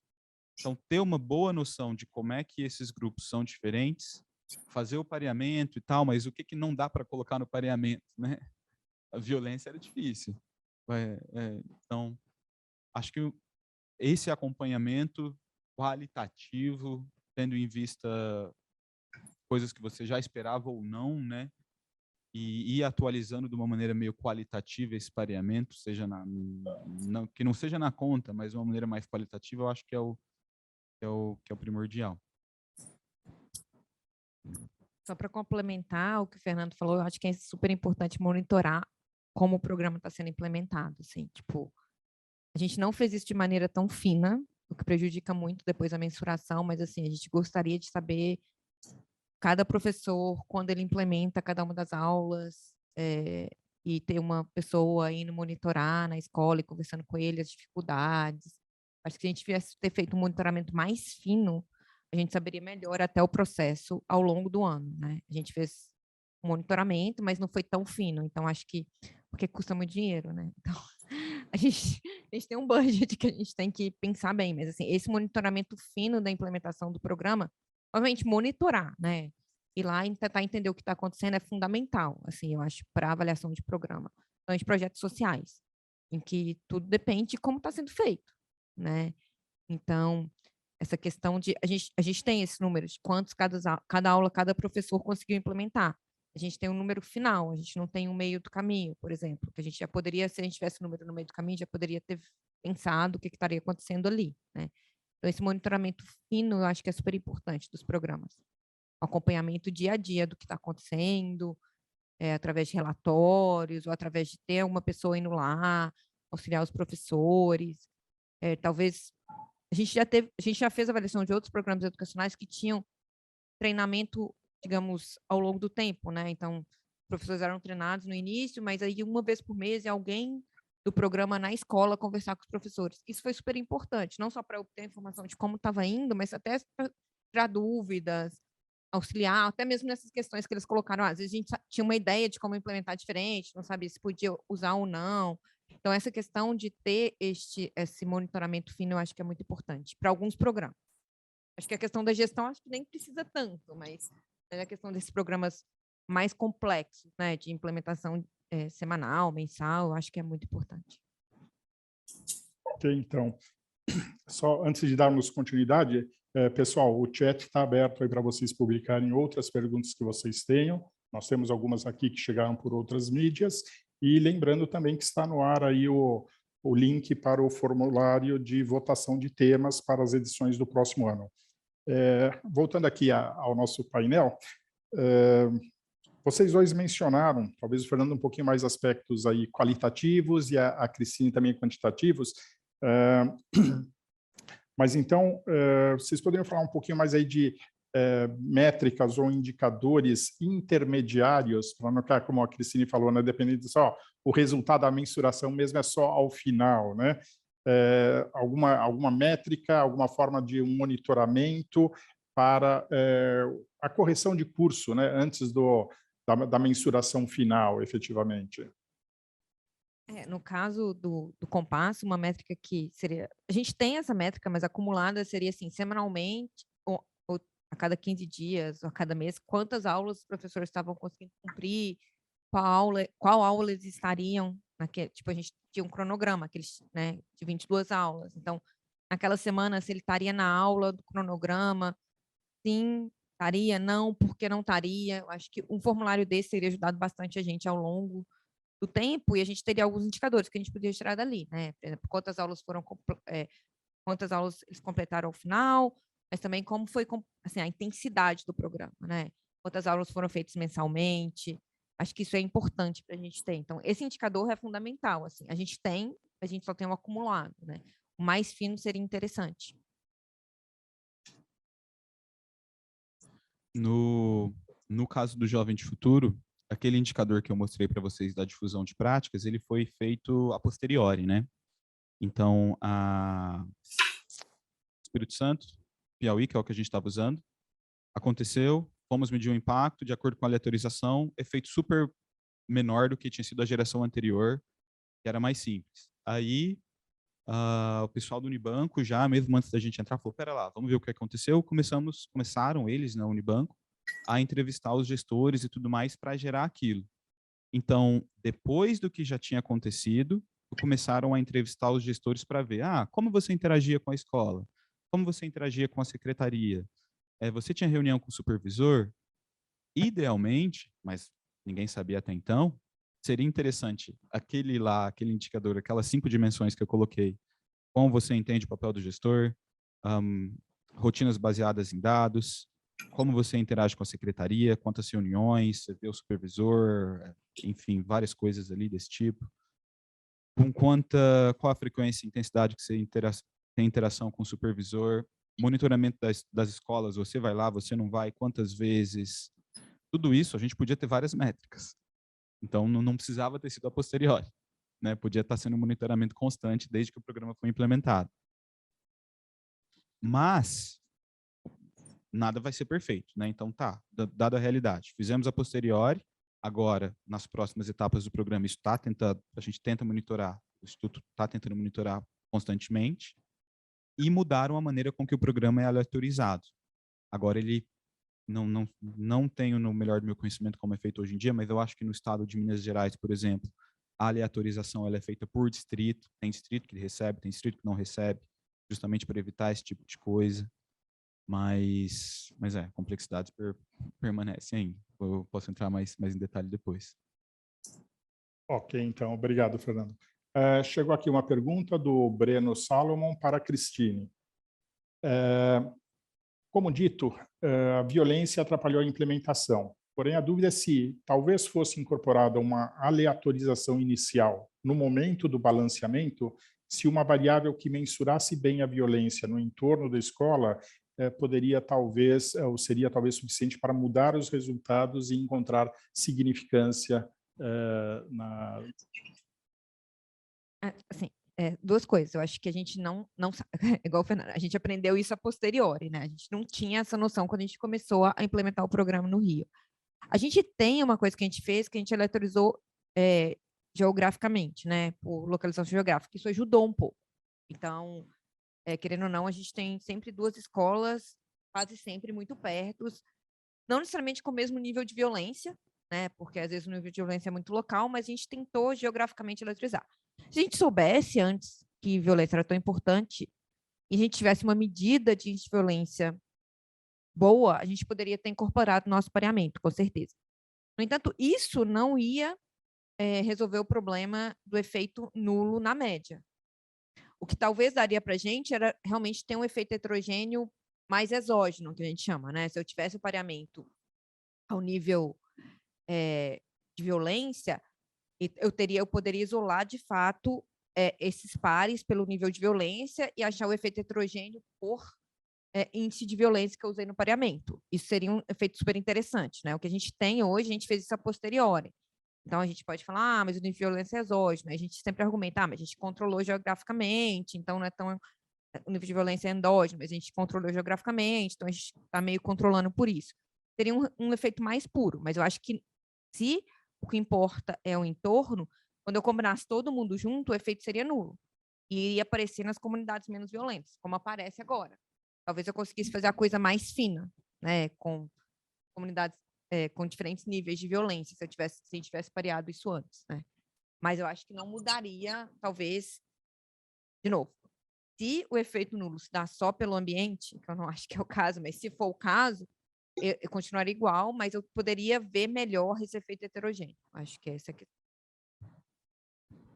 S2: Então, ter uma boa noção de como é que esses grupos são diferentes, fazer o pareamento e tal, mas o que não dá para colocar no pareamento, né? A violência era difícil. Então, acho que esse acompanhamento qualitativo, tendo em vista coisas que você já esperava ou não, né? E ir atualizando de uma maneira meio qualitativa esse pareamento, seja que não seja na conta, mas de uma maneira mais qualitativa, eu acho que é o primordial.
S3: Só para complementar o que o Fernando falou, eu acho que é super importante monitorar como o programa está sendo implementado. Assim, tipo, a gente não fez isso de maneira tão fina, o que prejudica muito depois a mensuração, mas assim, a gente gostaria de saber cada professor, quando ele implementa cada uma das aulas, e ter uma pessoa indo monitorar na escola e conversando com ele as dificuldades. Acho que se a gente tivesse ter feito um monitoramento mais fino, a gente saberia melhor até o processo ao longo do ano, né? A gente fez um monitoramento, mas não foi tão fino, então acho que porque custa muito dinheiro, né? Então a gente tem um budget que a gente tem que pensar bem, mas assim, esse monitoramento fino da implementação do programa, obviamente monitorar, né? Ir lá e tentar entender o que está acontecendo é fundamental, assim, eu acho, para avaliação de programa. Então, de projetos sociais, em que tudo depende de como está sendo feito, né? Então, essa questão de... A gente tem esse número de quantos cada aula, cada professor conseguiu implementar. A gente tem um número final, a gente não tem um meio do caminho, por exemplo, que a gente já poderia, se a gente tivesse um número no meio do caminho, já poderia ter pensado o que estaria acontecendo ali, né? Então, esse monitoramento fino, eu acho que é super importante dos programas. O acompanhamento dia a dia do que está acontecendo, através de relatórios, ou através de ter uma pessoa indo lá, auxiliar os professores. Talvez a gente já fez avaliação de outros programas educacionais que tinham treinamento, digamos, ao longo do tempo, né? Então, os professores eram treinados no início, mas aí uma vez por mês alguém do programa na escola conversar com os professores. Isso foi super importante, não só para obter informação de como estava indo, mas até para tirar dúvidas, auxiliar, até mesmo nessas questões que eles colocaram. Às vezes a gente tinha uma ideia de como implementar diferente, não sabia se podia usar ou não. Então, essa questão de ter esse monitoramento fino, eu acho que é muito importante para alguns programas. Acho que a questão da gestão, acho que nem precisa tanto, mas a questão desses programas mais complexos, né, de implementação semanal, mensal, eu acho que é muito importante.
S1: Ok, então, só antes de darmos continuidade, pessoal, o chat está aberto aí para vocês publicarem outras perguntas que vocês tenham. Nós temos algumas aqui que chegaram por outras mídias. E lembrando também que está no ar aí o link para o formulário de votação de temas para as edições do próximo ano. Voltando aqui ao nosso painel, vocês dois mencionaram, talvez o Fernando um pouquinho mais aspectos aí qualitativos e a Cristine também quantitativos, mas então vocês poderiam falar um pouquinho mais aí de métricas ou indicadores intermediários, para não ficar como a Cristine falou, né, dependendo só o resultado da mensuração mesmo é só ao final, né? Alguma métrica, alguma forma de um monitoramento para a correção de curso, né, antes da mensuração final, efetivamente.
S3: No caso do compasso, uma métrica que seria... A gente tem essa métrica, mas acumulada seria assim, semanalmente, ou a cada 15 dias, ou a cada mês, quantas aulas os professores estavam conseguindo cumprir, qual aula eles estariam, tipo, a gente tinha um cronograma, né, de 22 aulas. Então, naquela semana, se ele estaria na aula do cronograma, sim, estaria, não, porque não estaria. Eu acho que um formulário desse teria ajudado bastante a gente ao longo do tempo, e a gente teria alguns indicadores que a gente podia tirar dali, né? Por exemplo, quantas aulas eles completaram ao final, mas também como foi assim, a intensidade do programa, né? Quantas aulas foram feitas mensalmente. Acho que isso é importante para a gente ter. Então, esse indicador é fundamental. Assim, a gente só tem um acumulado, né? O mais fino seria interessante.
S2: No caso do Jovem de Futuro, aquele indicador que eu mostrei para vocês da difusão de práticas, ele foi feito a posteriori, né? Então, Espírito Santo, Piauí, que é o que a gente estava usando, aconteceu, fomos medir o impacto, de acordo com a aleatorização, efeito super menor do que tinha sido a geração anterior, que era mais simples. Aí, o pessoal do Unibanco, já mesmo antes da gente entrar, falou, pera lá, vamos ver o que aconteceu. Começaram eles, na Unibanco, a entrevistar os gestores e tudo mais para gerar aquilo. Então, depois do que já tinha acontecido, começaram a entrevistar os gestores para ver, como você interagia com a escola? Como você interagia com a secretaria? Você tinha reunião com o supervisor? Idealmente, mas ninguém sabia até então, seria interessante aquele indicador, aquelas 5 dimensões que eu coloquei, como você entende o papel do gestor, rotinas baseadas em dados, como você interage com a secretaria, quantas reuniões, você vê o supervisor, enfim, várias coisas ali desse tipo. Qual a frequência e intensidade que você tem interação com o supervisor, monitoramento das escolas, você vai lá, você não vai, quantas vezes, tudo isso a gente podia ter várias métricas. Então, não precisava ter sido a posteriori, né? Podia estar sendo um monitoramento constante desde que o programa foi implementado. Mas nada vai ser perfeito, né? Então, dada a realidade, fizemos a posteriori, agora, nas próximas etapas do programa, a gente tenta monitorar, o Instituto está tentando monitorar constantemente, e mudaram a maneira com que o programa é aleatorizado. Agora, ele não tenho no melhor do meu conhecimento como é feito hoje em dia, mas eu acho que no estado de Minas Gerais, por exemplo, a aleatorização ela é feita por distrito, tem distrito que recebe, tem distrito que não recebe, justamente para evitar esse tipo de coisa. Mas complexidades permanecem ainda. Eu posso entrar mais em detalhe depois.
S1: Ok, então, obrigado, Fernando. Chegou aqui uma pergunta do Breno Salomon para a Cristine. Como dito, a violência atrapalhou a implementação. Porém, a dúvida é se talvez fosse incorporada uma aleatorização inicial no momento do balanceamento, se uma variável que mensurasse bem a violência no entorno da escola poderia talvez, ou seria talvez suficiente para mudar os resultados e encontrar significância na...
S3: Assim, duas coisas. Eu acho que a gente não igual o Fernando, a gente aprendeu isso a posteriori, né? A gente não tinha essa noção quando a gente começou a implementar o programa no Rio. A gente tem uma coisa que a gente fez, que a gente aleatorizou geograficamente, né? Por localização geográfica. Isso ajudou um pouco. Então, querendo ou não, a gente tem sempre 2 escolas, quase sempre muito perto, não necessariamente com o mesmo nível de violência, né? Porque às vezes o nível de violência é muito local, mas a gente tentou geograficamente aleatorizar. Se a gente soubesse antes que violência era tão importante e a gente tivesse uma medida de violência boa, a gente poderia ter incorporado no nosso pareamento, com certeza. No entanto, isso não ia resolver o problema do efeito nulo na média. O que talvez daria para a gente era realmente ter um efeito heterogêneo mais exógeno, que a gente chama, né? Se eu tivesse o pareamento ao nível de violência, eu poderia isolar, de fato, esses pares pelo nível de violência e achar o efeito heterogêneo por índice de violência que eu usei no pareamento. Isso seria um efeito super interessante, né? O que a gente tem hoje, a gente fez isso a posteriori. Então, a gente pode falar, mas o nível de violência é exógeno. A gente sempre argumenta, mas a gente controlou geograficamente, então não é tão... O nível de violência é endógeno, mas a gente controlou geograficamente, então a gente está meio controlando por isso. Teria um efeito mais puro, mas eu acho que se o que importa é o entorno, quando eu combinasse todo mundo junto, o efeito seria nulo. E ia aparecer nas comunidades menos violentas, como aparece agora. Talvez eu conseguisse fazer a coisa mais fina, né, com comunidades com diferentes níveis de violência, se a gente tivesse pareado isso antes, né? Mas eu acho que não mudaria, talvez, de novo, se o efeito nulo se dá só pelo ambiente, que eu não acho que é o caso, mas se for o caso, eu continuaria igual, mas eu poderia ver melhor esse efeito heterogêneo. Acho que é essa aqui.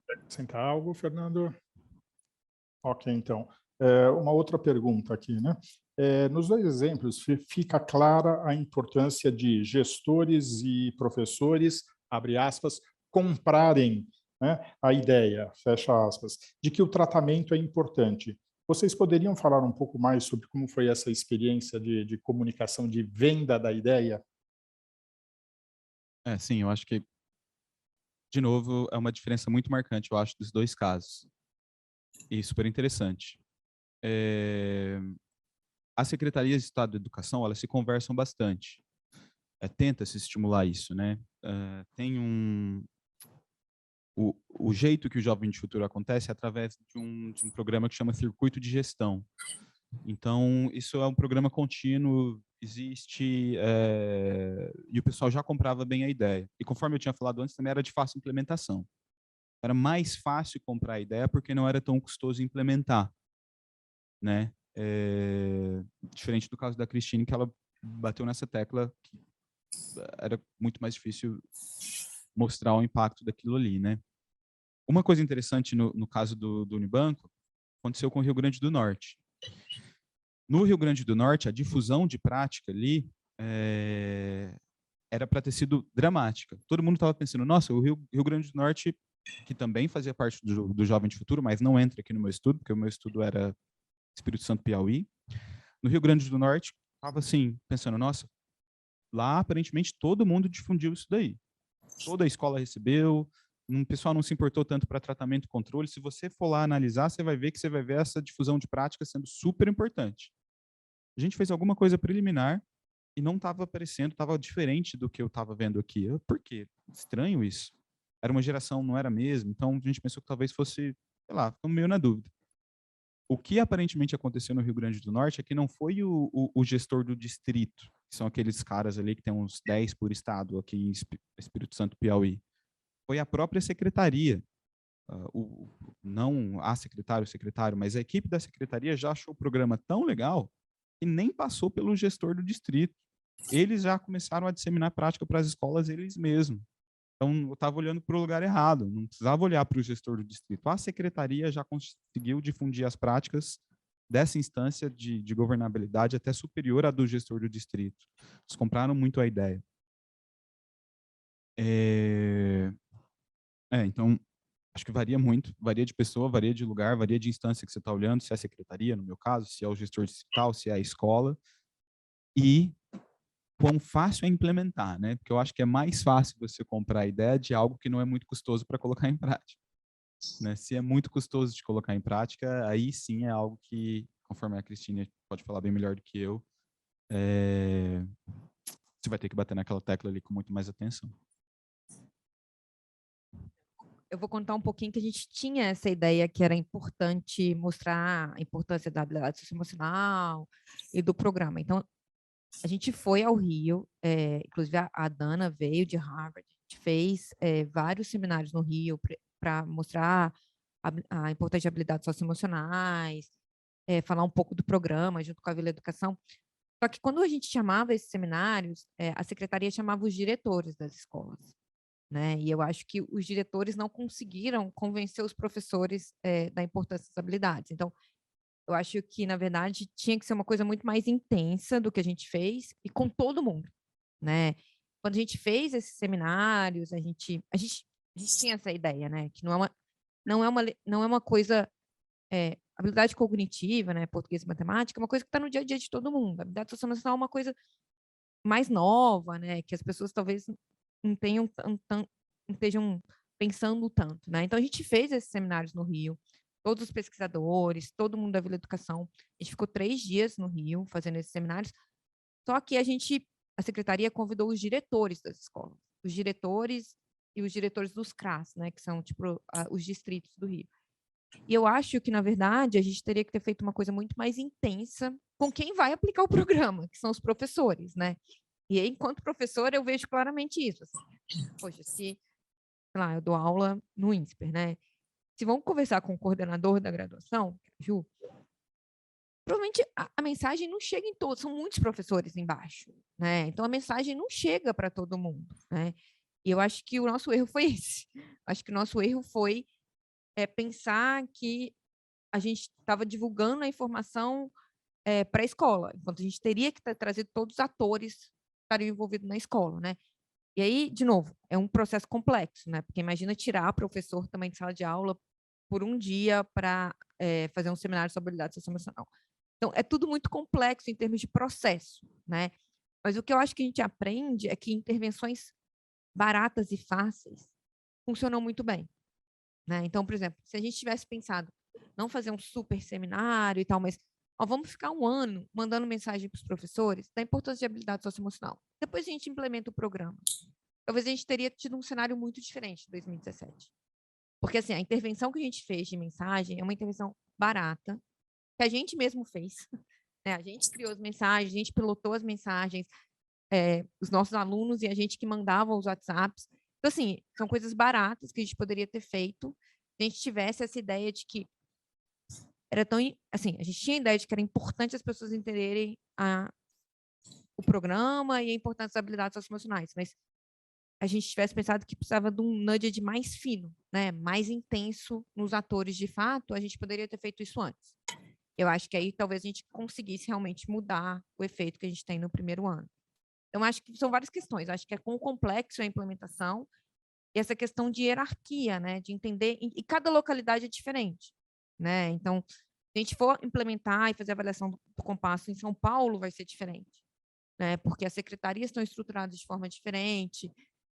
S1: Quer acrescentar algo, Fernando? Ok, então. Uma outra pergunta aqui, né? Nos 2 exemplos, fica clara a importância de gestores e professores, abre aspas, comprarem, né, a ideia, fecha aspas, de que o tratamento é importante. Vocês poderiam falar um pouco mais sobre como foi essa experiência de comunicação, de venda da ideia?
S2: Sim, eu acho que, de novo, é uma diferença muito marcante, eu acho, dos dois casos. E super interessante. As secretarias de Estado da Educação, elas se conversam bastante. Tenta se estimular isso, né? Tem o jeito que o Jovem de Futuro acontece é através de um programa que chama Circuito de Gestão. Então, isso é um programa contínuo, existe, e o pessoal já comprava bem a ideia. E conforme eu tinha falado antes, também era de fácil implementação. Era mais fácil comprar a ideia porque não era tão custoso implementar, né? Diferente do caso da Cristine, que ela bateu nessa tecla que era muito mais difícil mostrar o impacto daquilo ali, né? Uma coisa interessante no caso do Unibanco aconteceu com o Rio Grande do Norte. No Rio Grande do Norte, a difusão de prática ali era para ter sido dramática. Todo mundo estava pensando, nossa, o Rio Grande do Norte, que também fazia parte do Jovem de Futuro, mas não entra aqui no meu estudo, porque o meu estudo era Espírito Santo, Piauí. No Rio Grande do Norte, estava assim, pensando, nossa, lá aparentemente todo mundo difundiu isso daí. Toda a escola recebeu, o pessoal não se importou tanto para tratamento e controle. Se você for lá analisar, você vai ver essa difusão de prática sendo super importante. A gente fez alguma coisa preliminar e não estava aparecendo, estava diferente do que eu estava vendo aqui. Por quê? Estranho isso. Era uma geração, não era mesmo, então a gente pensou que talvez fosse, sei lá, ficamos meio na dúvida. O que aparentemente aconteceu no Rio Grande do Norte é que não foi o gestor do distrito, que são aqueles caras ali que tem uns 10 por estado aqui em Espírito Santo, Piauí. Foi a própria secretaria, não a secretário, o secretário, mas a equipe da secretaria já achou o programa tão legal que nem passou pelo gestor do distrito. Eles já começaram a disseminar prática para as escolas eles mesmos. Então, eu estava olhando para o lugar errado, não precisava olhar para o gestor do distrito. A secretaria já conseguiu difundir as práticas dessa instância de governabilidade até superior à do gestor do distrito. Eles compraram muito a ideia. Então, acho que varia muito, varia de pessoa, varia de lugar, varia de instância que você está olhando, se é a secretaria, no meu caso, se é o gestor distrital, se é a escola, e quão fácil é implementar, né? Porque eu acho que é mais fácil você comprar a ideia de algo que não é muito custoso para colocar em prática. Né? Se é muito custoso de colocar em prática, aí sim é algo que, conforme a Cristina pode falar bem melhor do que eu, você vai ter que bater naquela tecla ali com muito mais atenção.
S3: Eu vou contar um pouquinho que a gente tinha essa ideia que era importante mostrar a importância da habilidade socioemocional e do programa. Então, a gente foi ao Rio, inclusive a Dana veio de Harvard, a gente fez vários seminários no Rio para mostrar a importância de habilidades socioemocionais, falar um pouco do programa junto com a Vila Educação. Só que quando a gente chamava esses seminários, a secretaria chamava os diretores das escolas, né? E eu acho que os diretores não conseguiram convencer os professores da importância das habilidades. Então, eu acho que, na verdade, tinha que ser uma coisa muito mais intensa do que a gente fez e com todo mundo, né? Quando a gente fez esses seminários, a gente tinha essa ideia, né? Que não é uma coisa habilidade cognitiva, né? Português e matemática, é uma coisa que está no dia a dia de todo mundo. A habilidade socioemocional é uma coisa mais nova, né? Que as pessoas talvez não tenham não estejam pensando tanto, né? Então a gente fez esses seminários no Rio, todos os pesquisadores, todo mundo da Vila Educação. A gente ficou 3 dias no Rio fazendo esses seminários. Só que a secretaria convidou os diretores das escolas, os diretores e os diretores dos CRAS, né? Que são tipo os distritos do Rio. E eu acho que, na verdade, a gente teria que ter feito uma coisa muito mais intensa com quem vai aplicar o programa, que são os professores, né? E aí, enquanto professora, eu vejo claramente isso. Assim, poxa, sei lá, eu dou aula no INSPER, né? Se vão conversar com o coordenador da graduação, Ju, provavelmente a mensagem não chega em todos, são muitos professores embaixo, né? Então, a mensagem não chega para todo mundo, né? E eu acho que o nosso erro foi esse. Acho que o nosso erro foi pensar que a gente estava divulgando a informação para a escola, enquanto a gente teria que trazer todos os atores que estariam envolvidos na escola, né? E aí, de novo, é um processo complexo, né? Porque imagina tirar professor também de sala de aula por um dia para fazer um seminário sobre habilidade socioemocional. Então, é tudo muito complexo em termos de processo, né? Mas o que eu acho que a gente aprende é que intervenções baratas e fáceis funcionam muito bem, né? Então, por exemplo, se a gente tivesse pensado não fazer um super seminário e tal, mas vamos ficar um ano mandando mensagem para os professores da importância de habilidade socioemocional. Depois a gente implementa o programa. Talvez a gente teria tido um cenário muito diferente em 2017. Porque, assim, a intervenção que a gente fez de mensagem é uma intervenção barata, que a gente mesmo fez, né? A gente criou as mensagens, a gente pilotou as mensagens, os nossos alunos e a gente que mandava os WhatsApps. Então, assim, são coisas baratas que a gente poderia ter feito se a gente tivesse essa ideia de que era tão, assim, a gente tinha a ideia de que era importante as pessoas entenderem o programa e a importância das habilidades socioemocionais, mas a gente tivesse pensado que precisava de um nudge mais fino, né, mais intenso nos atores de fato, a gente poderia ter feito isso antes. Eu acho que aí talvez a gente conseguisse realmente mudar o efeito que a gente tem no primeiro ano. Então, acho que são várias questões. Acho que é com complexo a implementação e essa questão de hierarquia, né, de entender, e cada localidade é diferente, né? Então, se a gente for implementar e fazer a avaliação do compasso em São Paulo, vai ser diferente, né? Porque as secretarias estão estruturadas de forma diferente,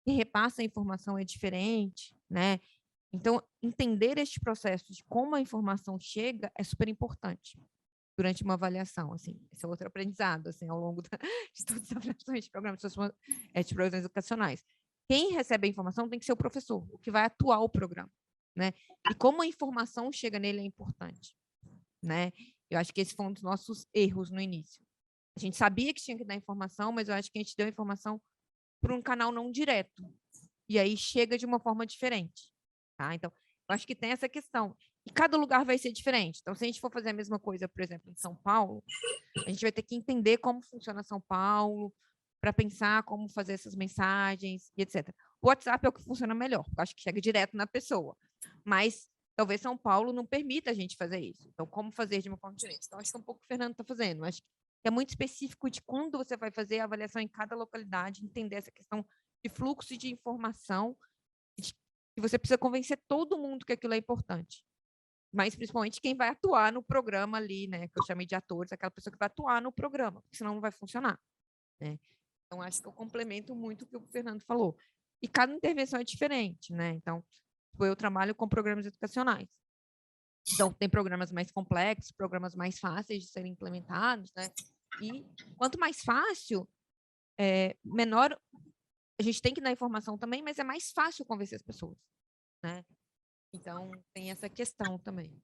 S3: quem repassa a informação é diferente, né? Então, entender este processo de como a informação chega é super importante durante uma avaliação, assim. Esse é outro aprendizado, assim, ao longo de todas as avaliações de programas de programas educacionais. Quem recebe a informação tem que ser o professor, o que vai atuar o programa, né? E como a informação chega nele é importante, né? Eu acho que esse foi um dos nossos erros no início. A gente sabia que tinha que dar informação, mas eu acho que a gente deu informação por um canal não direto. E aí chega de uma forma diferente, tá? Então, eu acho que tem essa questão. E cada lugar vai ser diferente. Então, se a gente for fazer a mesma coisa, por exemplo, em São Paulo, a gente vai ter que entender como funciona São Paulo, para pensar como fazer essas mensagens e etc. O WhatsApp é o que funciona melhor, porque eu acho que chega direto na pessoa. Mas talvez São Paulo não permita a gente fazer isso. Então, como fazer de uma forma diferente? Então, acho que é um pouco o que o Fernando está fazendo. Acho que é muito específico de quando você vai fazer a avaliação em cada localidade, entender essa questão de fluxo de informação, e você precisa convencer todo mundo que aquilo é importante. Mas, principalmente, quem vai atuar no programa ali, né? Que eu chamei de atores, aquela pessoa que vai atuar no programa, porque senão não vai funcionar, né? Então, acho que eu complemento muito o que o Fernando falou. E cada intervenção é diferente, né? Então, eu trabalho com programas educacionais. Então, tem programas mais complexos, programas mais fáceis de serem implementados, né? E quanto mais fácil, menor a gente tem que dar informação também, mas é mais fácil convencer as pessoas, né? Então, tem essa questão também.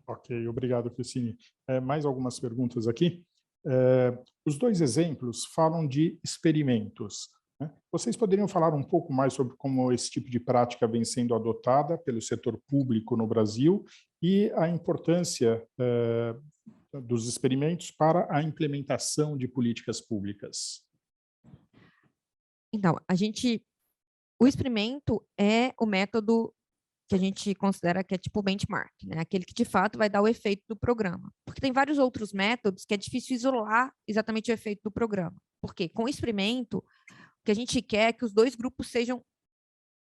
S1: Ok, obrigado, Cristine. Mais algumas perguntas aqui. Os dois exemplos falam de experimentos, né? Vocês poderiam falar um pouco mais sobre como esse tipo de prática vem sendo adotada pelo setor público no Brasil e a importância dos experimentos para a implementação de políticas públicas?
S3: Então, o experimento é o método que a gente considera que é tipo benchmark, né? Aquele que de fato vai dar o efeito do programa. Porque tem vários outros métodos que é difícil isolar exatamente o efeito do programa. Porque com o experimento, o que a gente quer é que os dois grupos sejam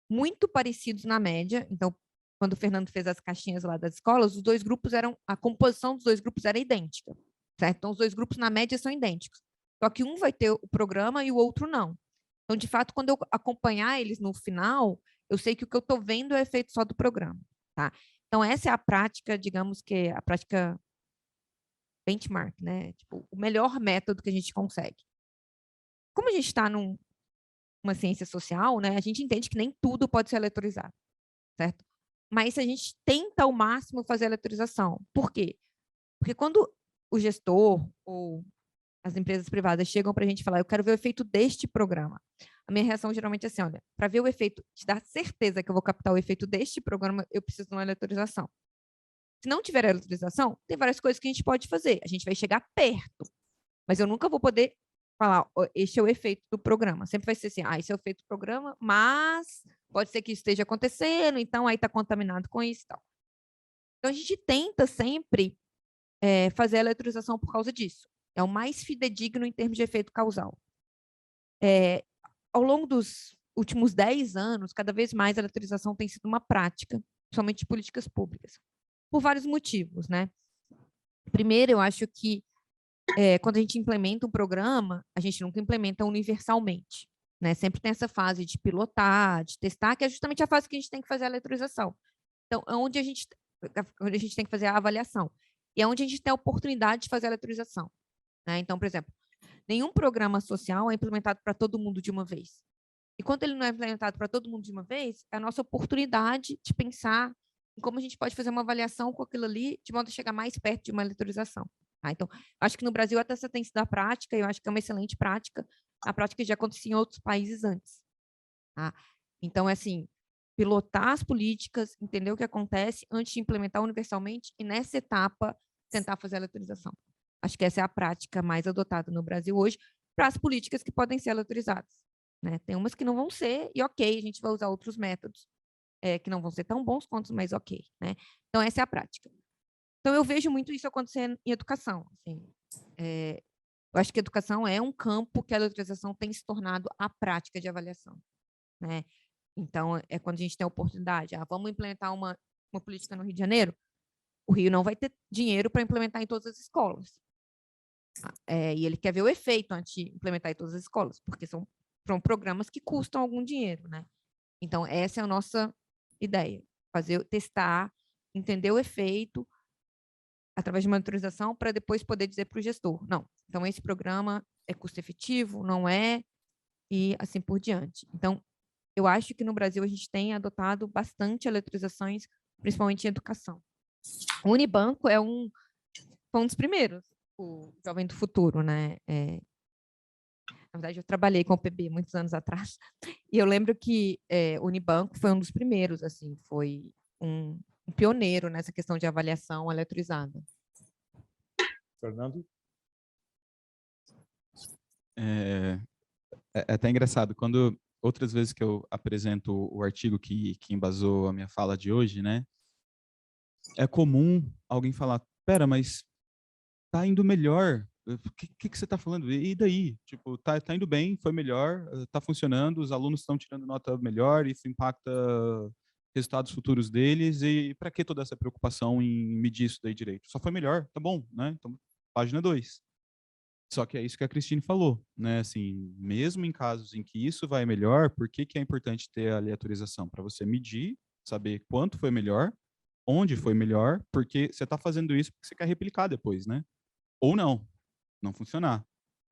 S3: muito parecidos na média. Então, quando o Fernando fez as caixinhas lá das escolas, a composição dos dois grupos era idêntica, certo? Então, os dois grupos na média são idênticos. Só que um vai ter o programa e o outro não. Então, de fato, quando eu acompanhar eles no final, eu sei que o que eu estou vendo é o efeito só do programa, tá? Então, essa é a prática, digamos que é a prática benchmark, né? Tipo, o melhor método que a gente consegue. Como a gente está numa ciência social, né? A gente entende que nem tudo pode ser eleitorizado, certo? Mas a gente tenta ao máximo fazer a eletorização. Por quê? Porque quando o gestor ou as empresas privadas chegam para a gente falar, eu quero ver o efeito deste programa. A minha reação geralmente é assim, olha, para ver o efeito, te dar certeza que eu vou captar o efeito deste programa, eu preciso de uma eletorização. Se não tiver eletorização, tem várias coisas que a gente pode fazer. A gente vai chegar perto, mas eu nunca vou poder falar, este é o efeito do programa. Sempre vai ser assim, esse é o efeito do programa, mas pode ser que isso esteja acontecendo, então aí está contaminado com isso e tal. Então, a gente tenta sempre fazer a eletorização por causa disso. É o mais fidedigno em termos de efeito causal. Ao longo dos últimos 10 anos, cada vez mais a eletorização tem sido uma prática, principalmente de políticas públicas, por vários motivos, né? Primeiro, eu acho que quando a gente implementa um programa, a gente nunca implementa universalmente, né? Sempre tem essa fase de pilotar, de testar, que é justamente a fase que a gente tem que fazer a letorização. Então, é onde a gente tem que fazer a avaliação. E é onde a gente tem a oportunidade de fazer a letorização, né? Então, por exemplo, nenhum programa social é implementado para todo mundo de uma vez. E quando ele não é implementado para todo mundo de uma vez, é a nossa oportunidade de pensar em como a gente pode fazer uma avaliação com aquilo ali, de modo a chegar mais perto de uma letorização. Tá? Então, acho que no Brasil até essa tem sido a prática, e eu acho que é uma excelente prática, a prática que já acontecia em outros países antes. Tá? Então, é assim, pilotar as políticas, entender o que acontece antes de implementar universalmente, e nessa etapa, tentar fazer a letorização. Acho que essa é a prática mais adotada no Brasil hoje para as políticas que podem ser aleatorizadas. Né? Tem umas que não vão ser, e ok, a gente vai usar outros métodos, que não vão ser tão bons quanto, mas ok. Né? Então, essa é a prática. Então, eu vejo muito isso acontecendo em educação. Assim, eu acho que a educação é um campo que a aleatorização tem se tornado a prática de avaliação. Né? Então, é quando a gente tem a oportunidade, vamos implementar uma política no Rio de Janeiro, o Rio não vai ter dinheiro para implementar em todas as escolas. E ele quer ver o efeito antes de implementar em todas as escolas, porque são programas que custam algum dinheiro, né? Então, essa é a nossa ideia, testar, entender o efeito através de monitorização para depois poder dizer para o gestor, não, então esse programa é custo efetivo, não é, e assim por diante. Então, eu acho que no Brasil a gente tem adotado bastante aleatorizações, principalmente em educação. O Unibanco foi um dos primeiros, o Jovem do Futuro, né? Na verdade, eu trabalhei com o PB muitos anos atrás, e eu lembro que o Unibanco foi um dos primeiros, assim, foi um pioneiro nessa questão de avaliação aleatorizada.
S1: Fernando?
S2: É até engraçado, quando outras vezes que eu apresento o artigo que embasou a minha fala de hoje, né? É comum alguém falar, pera, mas tá indo melhor. O que você tá falando? E daí? Tipo, tá indo bem, foi melhor, tá funcionando, os alunos estão tirando nota melhor, isso impacta resultados futuros deles, e para que toda essa preocupação em medir isso daí direito? Só foi melhor, tá bom, né? Então, página 2. Só que é isso que a Cristine falou, né? Assim, mesmo em casos em que isso vai melhor, por que é importante ter a aleatorização? Para você medir, saber quanto foi melhor, onde foi melhor, porque você está fazendo isso porque você quer replicar depois, né? Ou não funcionar.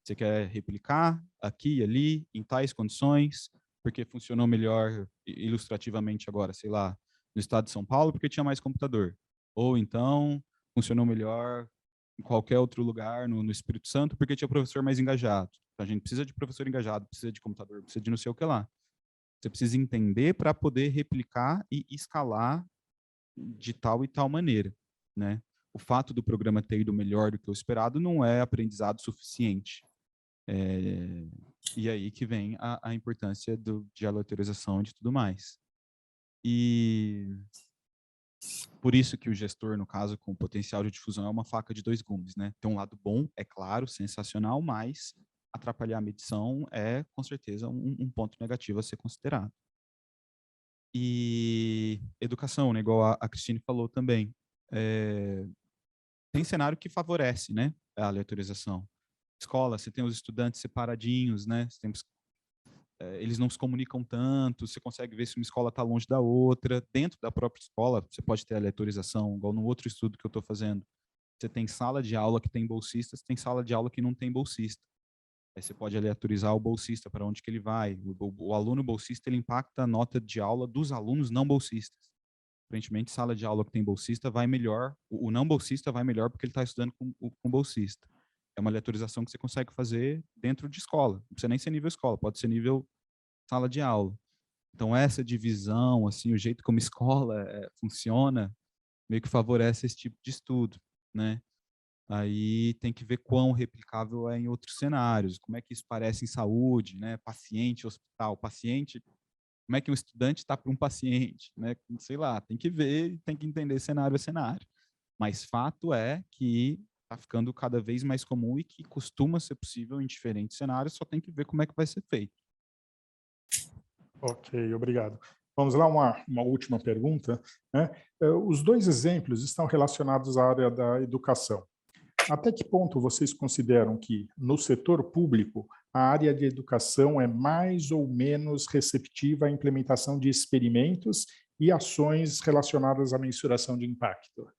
S2: Você quer replicar aqui e ali, em tais condições, porque funcionou melhor ilustrativamente agora, sei lá, no estado de São Paulo, porque tinha mais computador. Ou então, funcionou melhor em qualquer outro lugar, no Espírito Santo, porque tinha professor mais engajado. Então, a gente precisa de professor engajado, precisa de computador, precisa de não sei o que lá. Você precisa entender para poder replicar e escalar de tal e tal maneira, né? O fato do programa ter ido melhor do que o esperado não é aprendizado suficiente. E aí que vem a importância de aleatorização e de tudo mais. E por isso que o gestor, no caso, com potencial de difusão, é uma faca de dois gumes, né? Tem um lado bom, é claro, sensacional, mas atrapalhar a medição é, com certeza, um ponto negativo a ser considerado. E educação, né? Igual a Cristine falou também. Tem cenário que favorece, né, a aleatorização. Escola, você tem os estudantes separadinhos, né? Eles não se comunicam tanto, você consegue ver se uma escola está longe da outra. Dentro da própria escola, você pode ter aleatorização, igual no outro estudo que eu estou fazendo. Você tem sala de aula que tem bolsistas, tem sala de aula que não tem bolsista. Aí você pode aleatorizar o bolsista, para onde que ele vai. O aluno bolsista, ele impacta a nota de aula dos alunos não bolsistas. Aparentemente, sala de aula que tem bolsista vai melhor, o não bolsista vai melhor porque ele está estudando com bolsista. É uma aleatorização que você consegue fazer dentro de escola. Não precisa nem ser nível escola, pode ser nível sala de aula. Então, essa divisão, assim, o jeito como escola funciona, meio que favorece esse tipo de estudo, né? Aí tem que ver quão replicável é em outros cenários, como é que isso parece em saúde, né? Paciente, hospital, paciente, como é que um estudante está para um paciente, né? Sei lá, tem que ver, tem que entender cenário a cenário. Mas fato é que está ficando cada vez mais comum e que costuma ser possível em diferentes cenários, só tem que ver como é que vai ser feito.
S1: Ok, obrigado. Vamos lá, uma última pergunta, né? Os dois exemplos estão relacionados à área da educação. Até que ponto vocês consideram que, no setor público, a área de educação é mais ou menos receptiva à implementação de experimentos e ações relacionadas à mensuração de impacto?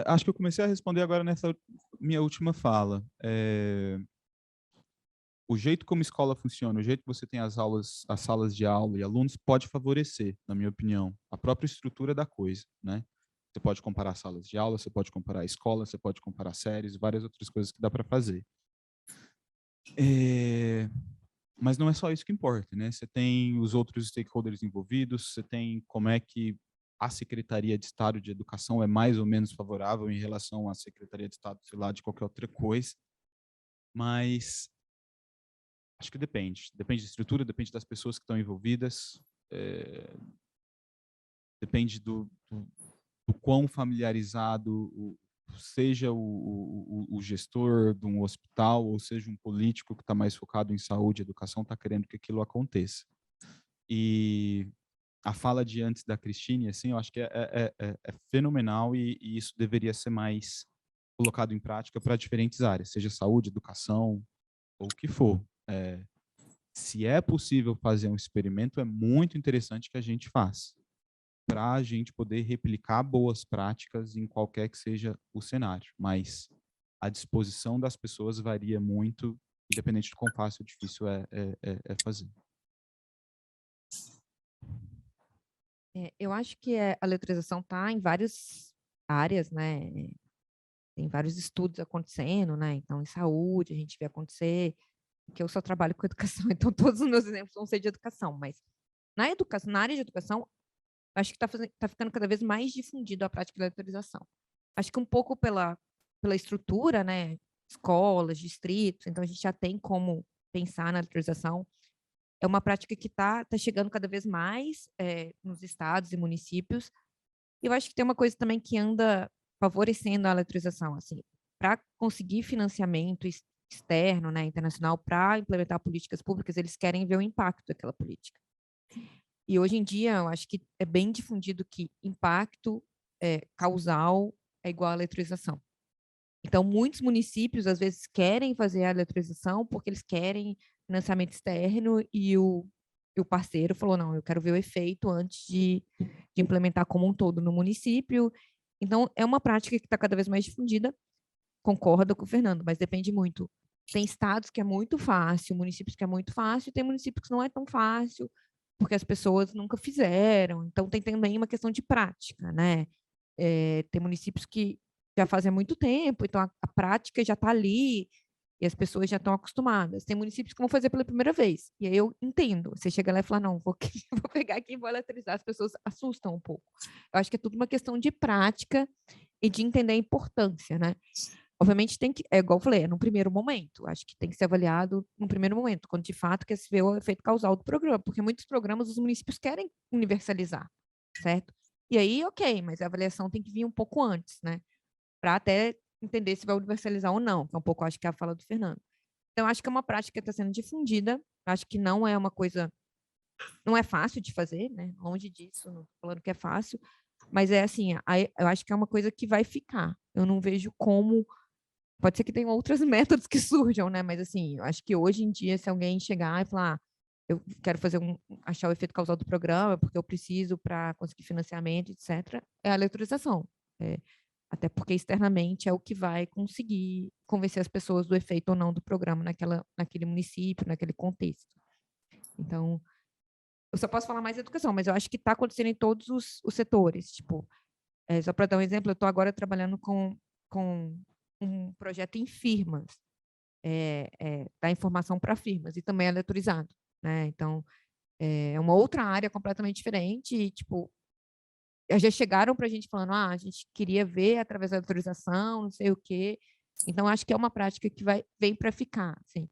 S2: Acho que eu comecei a responder agora nessa minha última fala. O jeito como a escola funciona, o jeito que você tem as salas de aula e alunos pode favorecer, na minha opinião, a própria estrutura da coisa, né? Você pode comparar salas de aula, você pode comparar a escola, você pode comparar séries, várias outras coisas que dá para fazer. Mas não é só isso que importa, né? Você tem os outros stakeholders envolvidos, você tem como é que a Secretaria de Estado de Educação é mais ou menos favorável em relação à Secretaria de Estado, sei lá, de qualquer outra coisa. Mas acho que depende. Depende da estrutura, depende das pessoas que estão envolvidas, depende do quão familiarizado seja o gestor de um hospital, ou seja um político que está mais focado em saúde e educação, está querendo que aquilo aconteça. E a fala de antes da Cristine, assim, eu acho que é fenomenal e isso deveria ser mais colocado em prática para diferentes áreas, seja saúde, educação, ou o que for. Se é possível fazer um experimento, é muito interessante que a gente faça, para a gente poder replicar boas práticas em qualquer que seja o cenário. Mas a disposição das pessoas varia muito, independente de quão fácil ou difícil é fazer.
S3: Eu acho que a letraização está em várias áreas, né? Tem vários estudos acontecendo, né? Então, em saúde, a gente vê acontecer, que eu só trabalho com educação, então todos os meus exemplos vão ser de educação, mas na educação, na área de educação, acho que está ficando cada vez mais difundido a prática da letraização. Acho que um pouco pela estrutura, né? Escolas, distritos, então a gente já tem como pensar na letraização. É uma prática que está chegando cada vez mais nos estados e municípios. E eu acho que tem uma coisa também que anda favorecendo a letraização, assim, para conseguir financiamento externo, né, internacional, para implementar políticas públicas, eles querem ver o impacto daquela política. E hoje em dia, eu acho que é bem difundido que impacto causal é igual à letraização. Então, muitos municípios, às vezes, querem fazer a letraização porque eles querem financiamento externo e o parceiro falou, não, eu quero ver o efeito antes de implementar como um todo no município. Então, é uma prática que está cada vez mais difundida, concordo com o Fernando, mas depende muito. Tem estados que é muito fácil, municípios que é muito fácil, tem municípios que não é tão fácil, porque as pessoas nunca fizeram. Então, tem também uma questão de prática, né? Tem municípios que já fazem há muito tempo, então a prática já está ali e as pessoas já estão acostumadas. Tem municípios que vão fazer pela primeira vez, e aí eu entendo. Você chega lá e fala, não, vou pegar aqui e vou eletrizar, as pessoas assustam um pouco. Eu acho que é tudo uma questão de prática e de entender a importância, né? Obviamente tem que, igual eu falei, é num primeiro momento, acho que tem que ser avaliado num primeiro momento, quando de fato quer se ver o efeito causal do programa, porque muitos programas os municípios querem universalizar, certo? E aí, ok, mas a avaliação tem que vir um pouco antes, né? Para até entender se vai universalizar ou não, que é um pouco, acho que é a fala do Fernando. Então, acho que é uma prática que está sendo difundida, acho que não é uma coisa, não é fácil de fazer, né? Longe disso, não estou falando que é fácil, mas é assim, eu acho que é uma coisa que vai ficar. Eu não vejo como, pode ser que tenham outros métodos que surjam, né? Mas assim, eu acho que hoje em dia, se alguém chegar e falar, eu quero fazer achar o efeito causal do programa, porque eu preciso para conseguir financiamento, etc., é a letraização. Até porque externamente é o que vai conseguir convencer as pessoas do efeito ou não do programa naquele município, naquele contexto. Então, eu só posso falar mais de educação, mas eu acho que está acontecendo em todos os setores. Tipo, só para dar um exemplo, eu estou agora trabalhando com um projeto em firmas, da informação para firmas, e também é letrizado, né? Então, é uma outra área completamente diferente, e, tipo, já chegaram para a gente falando, a gente queria ver através da autorização, não sei o quê. Então, acho que é uma prática que vem para ficar, assim.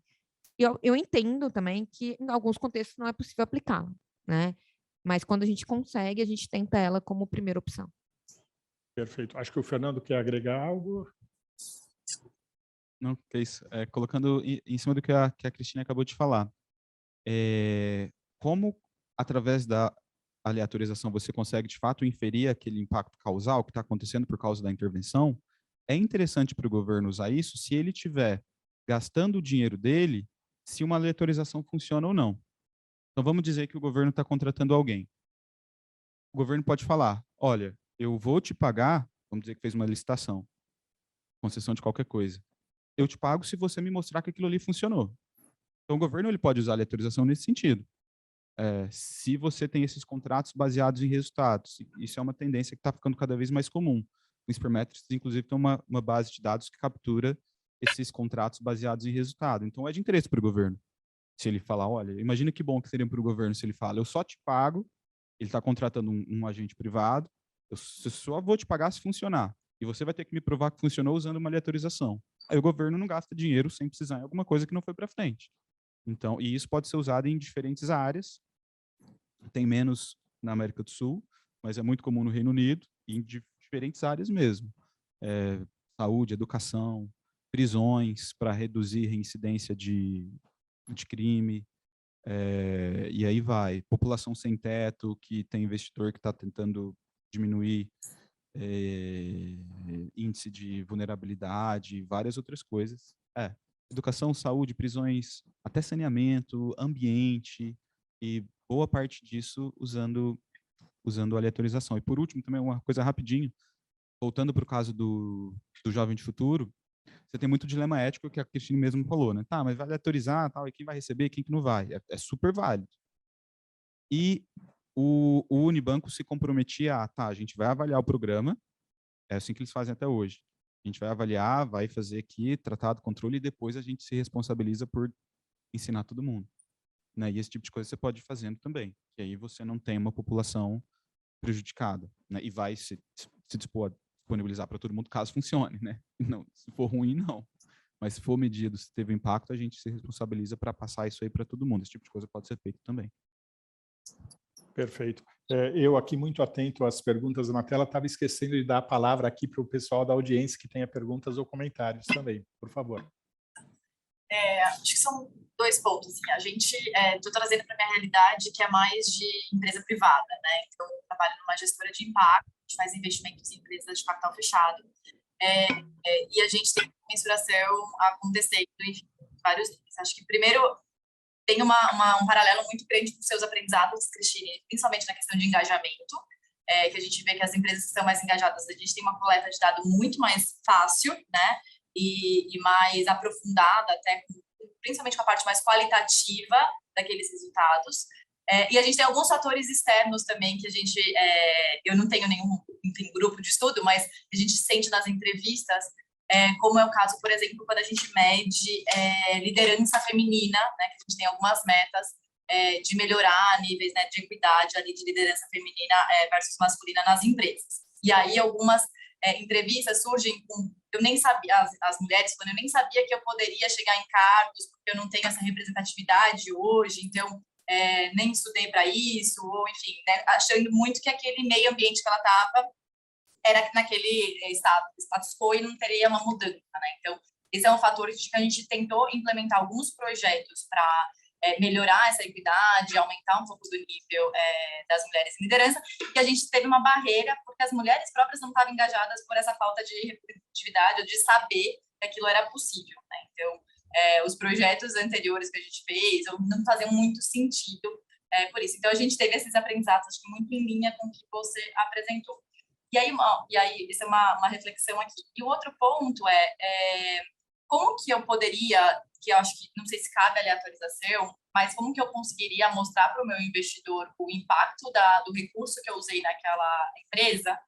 S3: E eu entendo também que em alguns contextos não é possível aplicá-la, né? Mas quando a gente consegue, a gente tenta ela como primeira opção.
S1: Perfeito. Acho que o Fernando quer agregar algo.
S2: Não, que é isso. Colocando em cima do que a Cristina acabou de falar. Como, através da aleatorização, você consegue, de fato, inferir aquele impacto causal que está acontecendo por causa da intervenção, é interessante para o governo usar isso se ele tiver gastando o dinheiro dele se uma aleatorização funciona ou não. Então, vamos dizer que o governo está contratando alguém. O governo pode falar, olha, eu vou te pagar, vamos dizer que fez uma licitação, concessão de qualquer coisa. Eu te pago se você me mostrar que aquilo ali funcionou. Então, o governo ele pode usar a aleatorização nesse sentido. Se você tem esses contratos baseados em resultados, isso é uma tendência que está ficando cada vez mais comum. O Spermetrics, inclusive, tem uma base de dados que captura esses contratos baseados em resultado. Então, é de interesse para o governo. Se ele falar, olha, imagina que bom que seria para o governo se ele fala, eu só te pago, ele está contratando um agente privado, eu só vou te pagar se funcionar. E você vai ter que me provar que funcionou usando uma aleatorização. Aí o governo não gasta dinheiro sem precisar em alguma coisa que não foi para frente. Então, e isso pode ser usado em diferentes áreas. Tem menos na América do Sul, mas é muito comum no Reino Unido e em diferentes áreas mesmo. Saúde, educação, prisões para reduzir reincidência de crime, e aí vai. População sem teto, que tem investidor que está tentando diminuir índice de vulnerabilidade, várias outras coisas. Educação, saúde, prisões, até saneamento, ambiente, e boa parte disso usando aleatorização. E por último, também uma coisa rapidinho, voltando para o caso do Jovem de Futuro, você tem muito dilema ético que a Cristine mesmo falou, né? Tá, mas vai aleatorizar, tal, e quem vai receber, quem que não vai? É super válido. E o Unibanco se comprometia a gente vai avaliar o programa, é assim que eles fazem até hoje. A gente vai avaliar, vai fazer aqui, tratado, controle, e depois a gente se responsabiliza por ensinar todo mundo. Né? E esse tipo de coisa você pode ir fazendo também, que aí você não tem uma população prejudicada, né? E vai se disponibilizar para todo mundo caso funcione, né? Não, se for ruim, não. Mas se for medido, se teve impacto, a gente se responsabiliza para passar isso aí para todo mundo. Esse tipo de coisa pode ser feito também.
S1: Perfeito. Eu aqui muito atento às perguntas na tela, estava esquecendo de dar a palavra aqui para o pessoal da audiência que tenha perguntas ou comentários também, por favor.
S4: Acho que são 2 pontos. Assim. A gente, estou trazendo para a minha realidade que é mais de empresa privada, né? Então, eu trabalho numa gestora de impacto, a gente faz investimentos em empresas de capital fechado, e a gente tem mensuração acontecendo em vários níveis. Acho que, primeiro, tem um paralelo muito grande com os seus aprendizados, Cristine, principalmente na questão de engajamento, que a gente vê que as empresas que estão mais engajadas, a gente tem uma coleta de dados muito mais fácil, né? E mais aprofundada, até principalmente com a parte mais qualitativa daqueles resultados. E a gente tem alguns fatores externos também que a gente, eu não tenho nenhum grupo de estudo, mas a gente sente nas entrevistas, como é o caso, por exemplo, quando a gente mede liderança feminina, né, que a gente tem algumas metas de melhorar níveis, né, de equidade ali, de liderança feminina versus masculina nas empresas. E aí algumas entrevistas surgem com, eu nem sabia, as mulheres, quando eu nem sabia que eu poderia chegar em cargos, porque eu não tenho essa representatividade hoje, então nem estudei para isso, ou enfim, né, achando muito que aquele meio ambiente que ela estava era naquele status quo e não teria uma mudança, né? Então, esse é um fator que a gente tentou implementar alguns projetos para melhorar essa equidade, aumentar um pouco do nível das mulheres em liderança, e a gente teve uma barreira porque as mulheres próprias não estavam engajadas por essa falta de representatividade ou de saber que aquilo era possível, né? Então, os projetos anteriores que a gente fez não faziam muito sentido por isso. Então, a gente teve esses aprendizados, acho que muito em linha com o que você apresentou. E aí isso é uma reflexão aqui. E o outro ponto como que eu poderia, que eu acho que, não sei se cabe a aleatorização, mas como que eu conseguiria mostrar para o meu investidor o impacto do recurso que eu usei naquela empresa,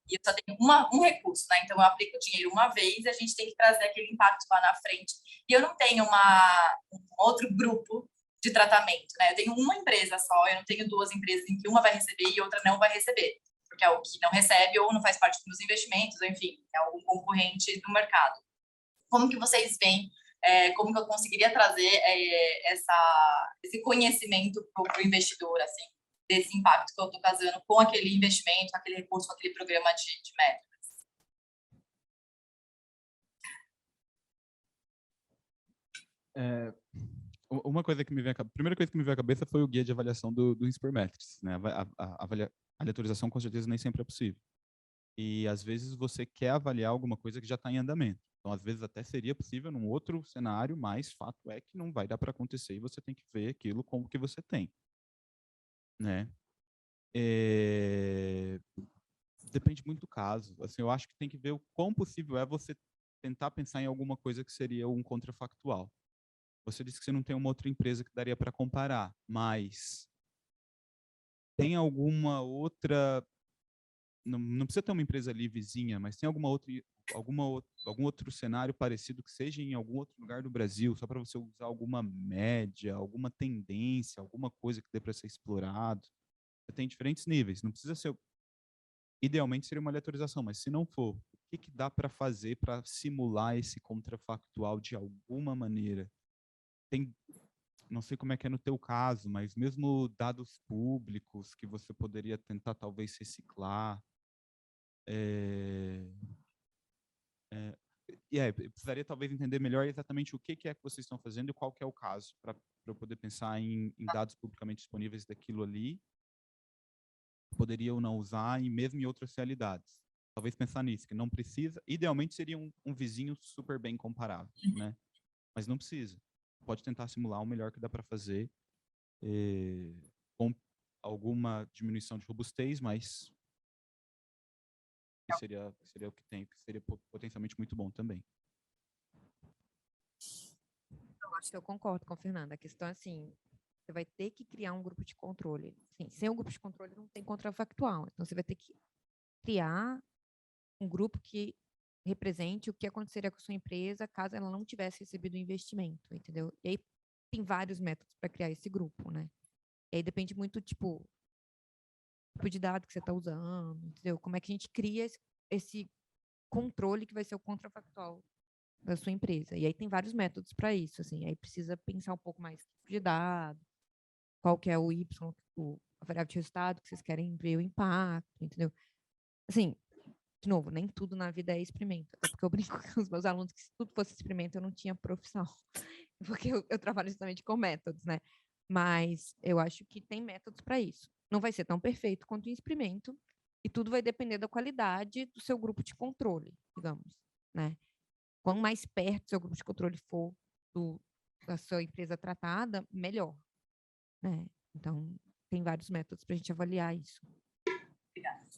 S4: e eu só tenho um recurso, né? Então, eu aplico o dinheiro uma vez e a gente tem que trazer aquele impacto lá na frente. E eu não tenho um outro grupo de tratamento, né? Eu tenho uma empresa só, eu não tenho 2 empresas em que uma vai receber e outra não vai receber, porque é o que não recebe ou não faz parte dos investimentos, ou enfim, é algum concorrente do mercado. Como que vocês veem, como que eu conseguiria trazer esse conhecimento para o investidor, assim, desse impacto que eu estou causando com aquele investimento, com aquele recurso, com aquele programa de métricas?
S2: Uma coisa que me veio a primeira coisa que me veio à cabeça foi o guia de avaliação do Spermetrics, né? A aleatorização, com certeza, nem sempre é possível. E, às vezes, você quer avaliar alguma coisa que já está em andamento. Então, às vezes, até seria possível num outro cenário, mas fato é que não vai dar para acontecer e você tem que ver aquilo com o que você tem, né? Depende muito do caso. Assim, eu acho que tem que ver o quão possível é você tentar pensar em alguma coisa que seria um contrafactual. Você disse que você não tem uma outra empresa que daria para comparar, mas tem alguma outra... Não precisa ter uma empresa ali vizinha, mas tem algum outro cenário parecido que seja em algum outro lugar do Brasil, só para você usar alguma média, alguma tendência, alguma coisa que dê para ser explorado. Você tem diferentes níveis, não precisa ser... Idealmente seria uma aleatorização, mas se não for, o que dá para fazer para simular esse contrafactual de alguma maneira? Tem, não sei como é que é no teu caso, mas mesmo dados públicos que você poderia tentar talvez reciclar. Eu precisaria talvez entender melhor exatamente o que é que vocês estão fazendo e qual que é o caso, para eu poder pensar em dados publicamente disponíveis daquilo ali, poderia ou não usar, e mesmo em outras realidades. Talvez pensar nisso, que não precisa, idealmente seria um vizinho super bem comparável, né? Mas não precisa. Pode tentar simular o melhor que dá para fazer, com alguma diminuição de robustez, mas que seria o que tem, que seria potencialmente muito bom também.
S3: Eu acho que eu concordo com a Fernanda. A questão é assim, você vai ter que criar um grupo de controle. Assim, sem um grupo de controle não tem contrafactual. Então, você vai ter que criar um grupo que represente o que aconteceria com a sua empresa caso ela não tivesse recebido o investimento, entendeu? E aí tem vários métodos para criar esse grupo, né? E aí depende muito, tipo de dado que você está usando, entendeu? Como é que a gente cria esse controle que vai ser o contrafactual da sua empresa. E aí tem vários métodos para isso, assim. Aí precisa pensar um pouco mais de dado, qual que é o Y, a variável de resultado que vocês querem ver o impacto, entendeu? Assim, de novo, nem tudo na vida é experimento. Até porque eu brinco com os meus alunos que se tudo fosse experimento, eu não tinha profissão. Porque eu trabalho justamente com métodos, né? Mas eu acho que tem métodos para isso. Não vai ser tão perfeito quanto um experimento, e tudo vai depender da qualidade do seu grupo de controle, digamos, né? Quanto mais perto do seu grupo de controle for da sua empresa tratada, melhor, né? Então, tem vários métodos para a gente avaliar isso.
S4: Obrigada.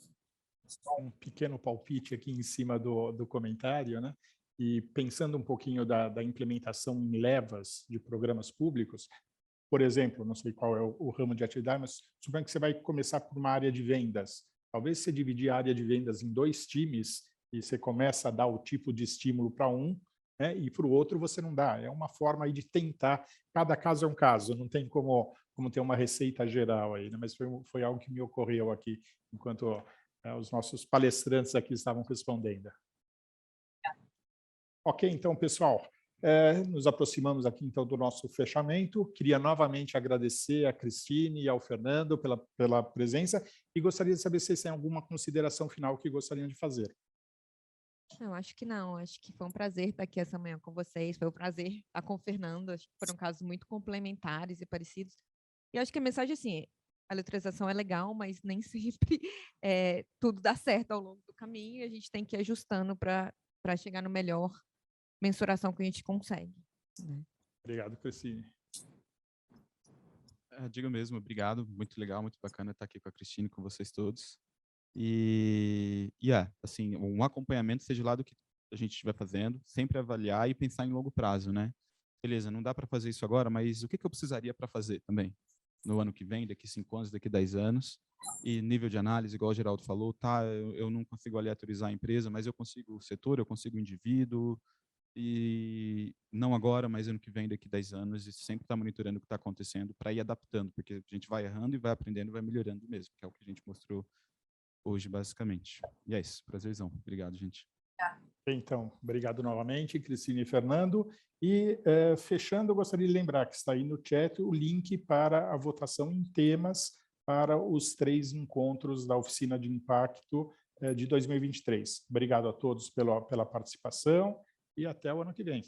S1: Só um pequeno palpite aqui em cima do comentário, né? E pensando um pouquinho da implementação em levas de programas públicos, por exemplo, não sei qual é o ramo de atividade, mas suponho que você vai começar por uma área de vendas. Talvez você dividir a área de vendas em 2 times e você começa a dar o tipo de estímulo para um, né, e para o outro você não dá. É uma forma aí de tentar. Cada caso é um caso, não tem como ter uma receita geral aí, né? Mas foi algo que me ocorreu aqui enquanto os nossos palestrantes aqui estavam respondendo. Ok, então, pessoal, nos aproximamos aqui, então, do nosso fechamento. Queria novamente agradecer a Cristine e ao Fernando pela presença e gostaria de saber se vocês têm alguma consideração final que gostariam de fazer.
S3: Não, acho que não. Acho que foi um prazer estar aqui essa manhã com vocês. Foi um prazer estar com o Fernando. Acho que foram casos muito complementares e parecidos. E acho que a mensagem, assim, a letralização é legal, mas nem sempre tudo dá certo ao longo do caminho, e a gente tem que ir ajustando para chegar no melhor mensuração que a gente consegue, né?
S1: Obrigado, Cristine.
S2: Digo mesmo, obrigado. Muito legal, muito bacana estar aqui com a Cristine, com vocês todos. E assim, um acompanhamento, seja lá do que a gente estiver fazendo, sempre avaliar e pensar em longo prazo, né? Beleza, não dá para fazer isso agora, mas o que eu precisaria para fazer também? No ano que vem, daqui 5 anos, daqui 10 anos. E nível de análise, igual o Geraldo falou, tá, eu não consigo aleatorizar a empresa, mas eu consigo o setor, eu consigo o indivíduo, e não agora, mas ano que vem, daqui 10 anos, e sempre está monitorando o que está acontecendo para ir adaptando, porque a gente vai errando e vai aprendendo e vai melhorando mesmo, que é o que a gente mostrou hoje, basicamente. E é isso, prazerzão. Obrigado, gente.
S1: Então, obrigado novamente, Cristine e Fernando. E, fechando, eu gostaria de lembrar que está aí no chat o link para a votação em temas para os 3 encontros da Oficina de Impacto de 2023. Obrigado a todos pela participação e até o ano que vem.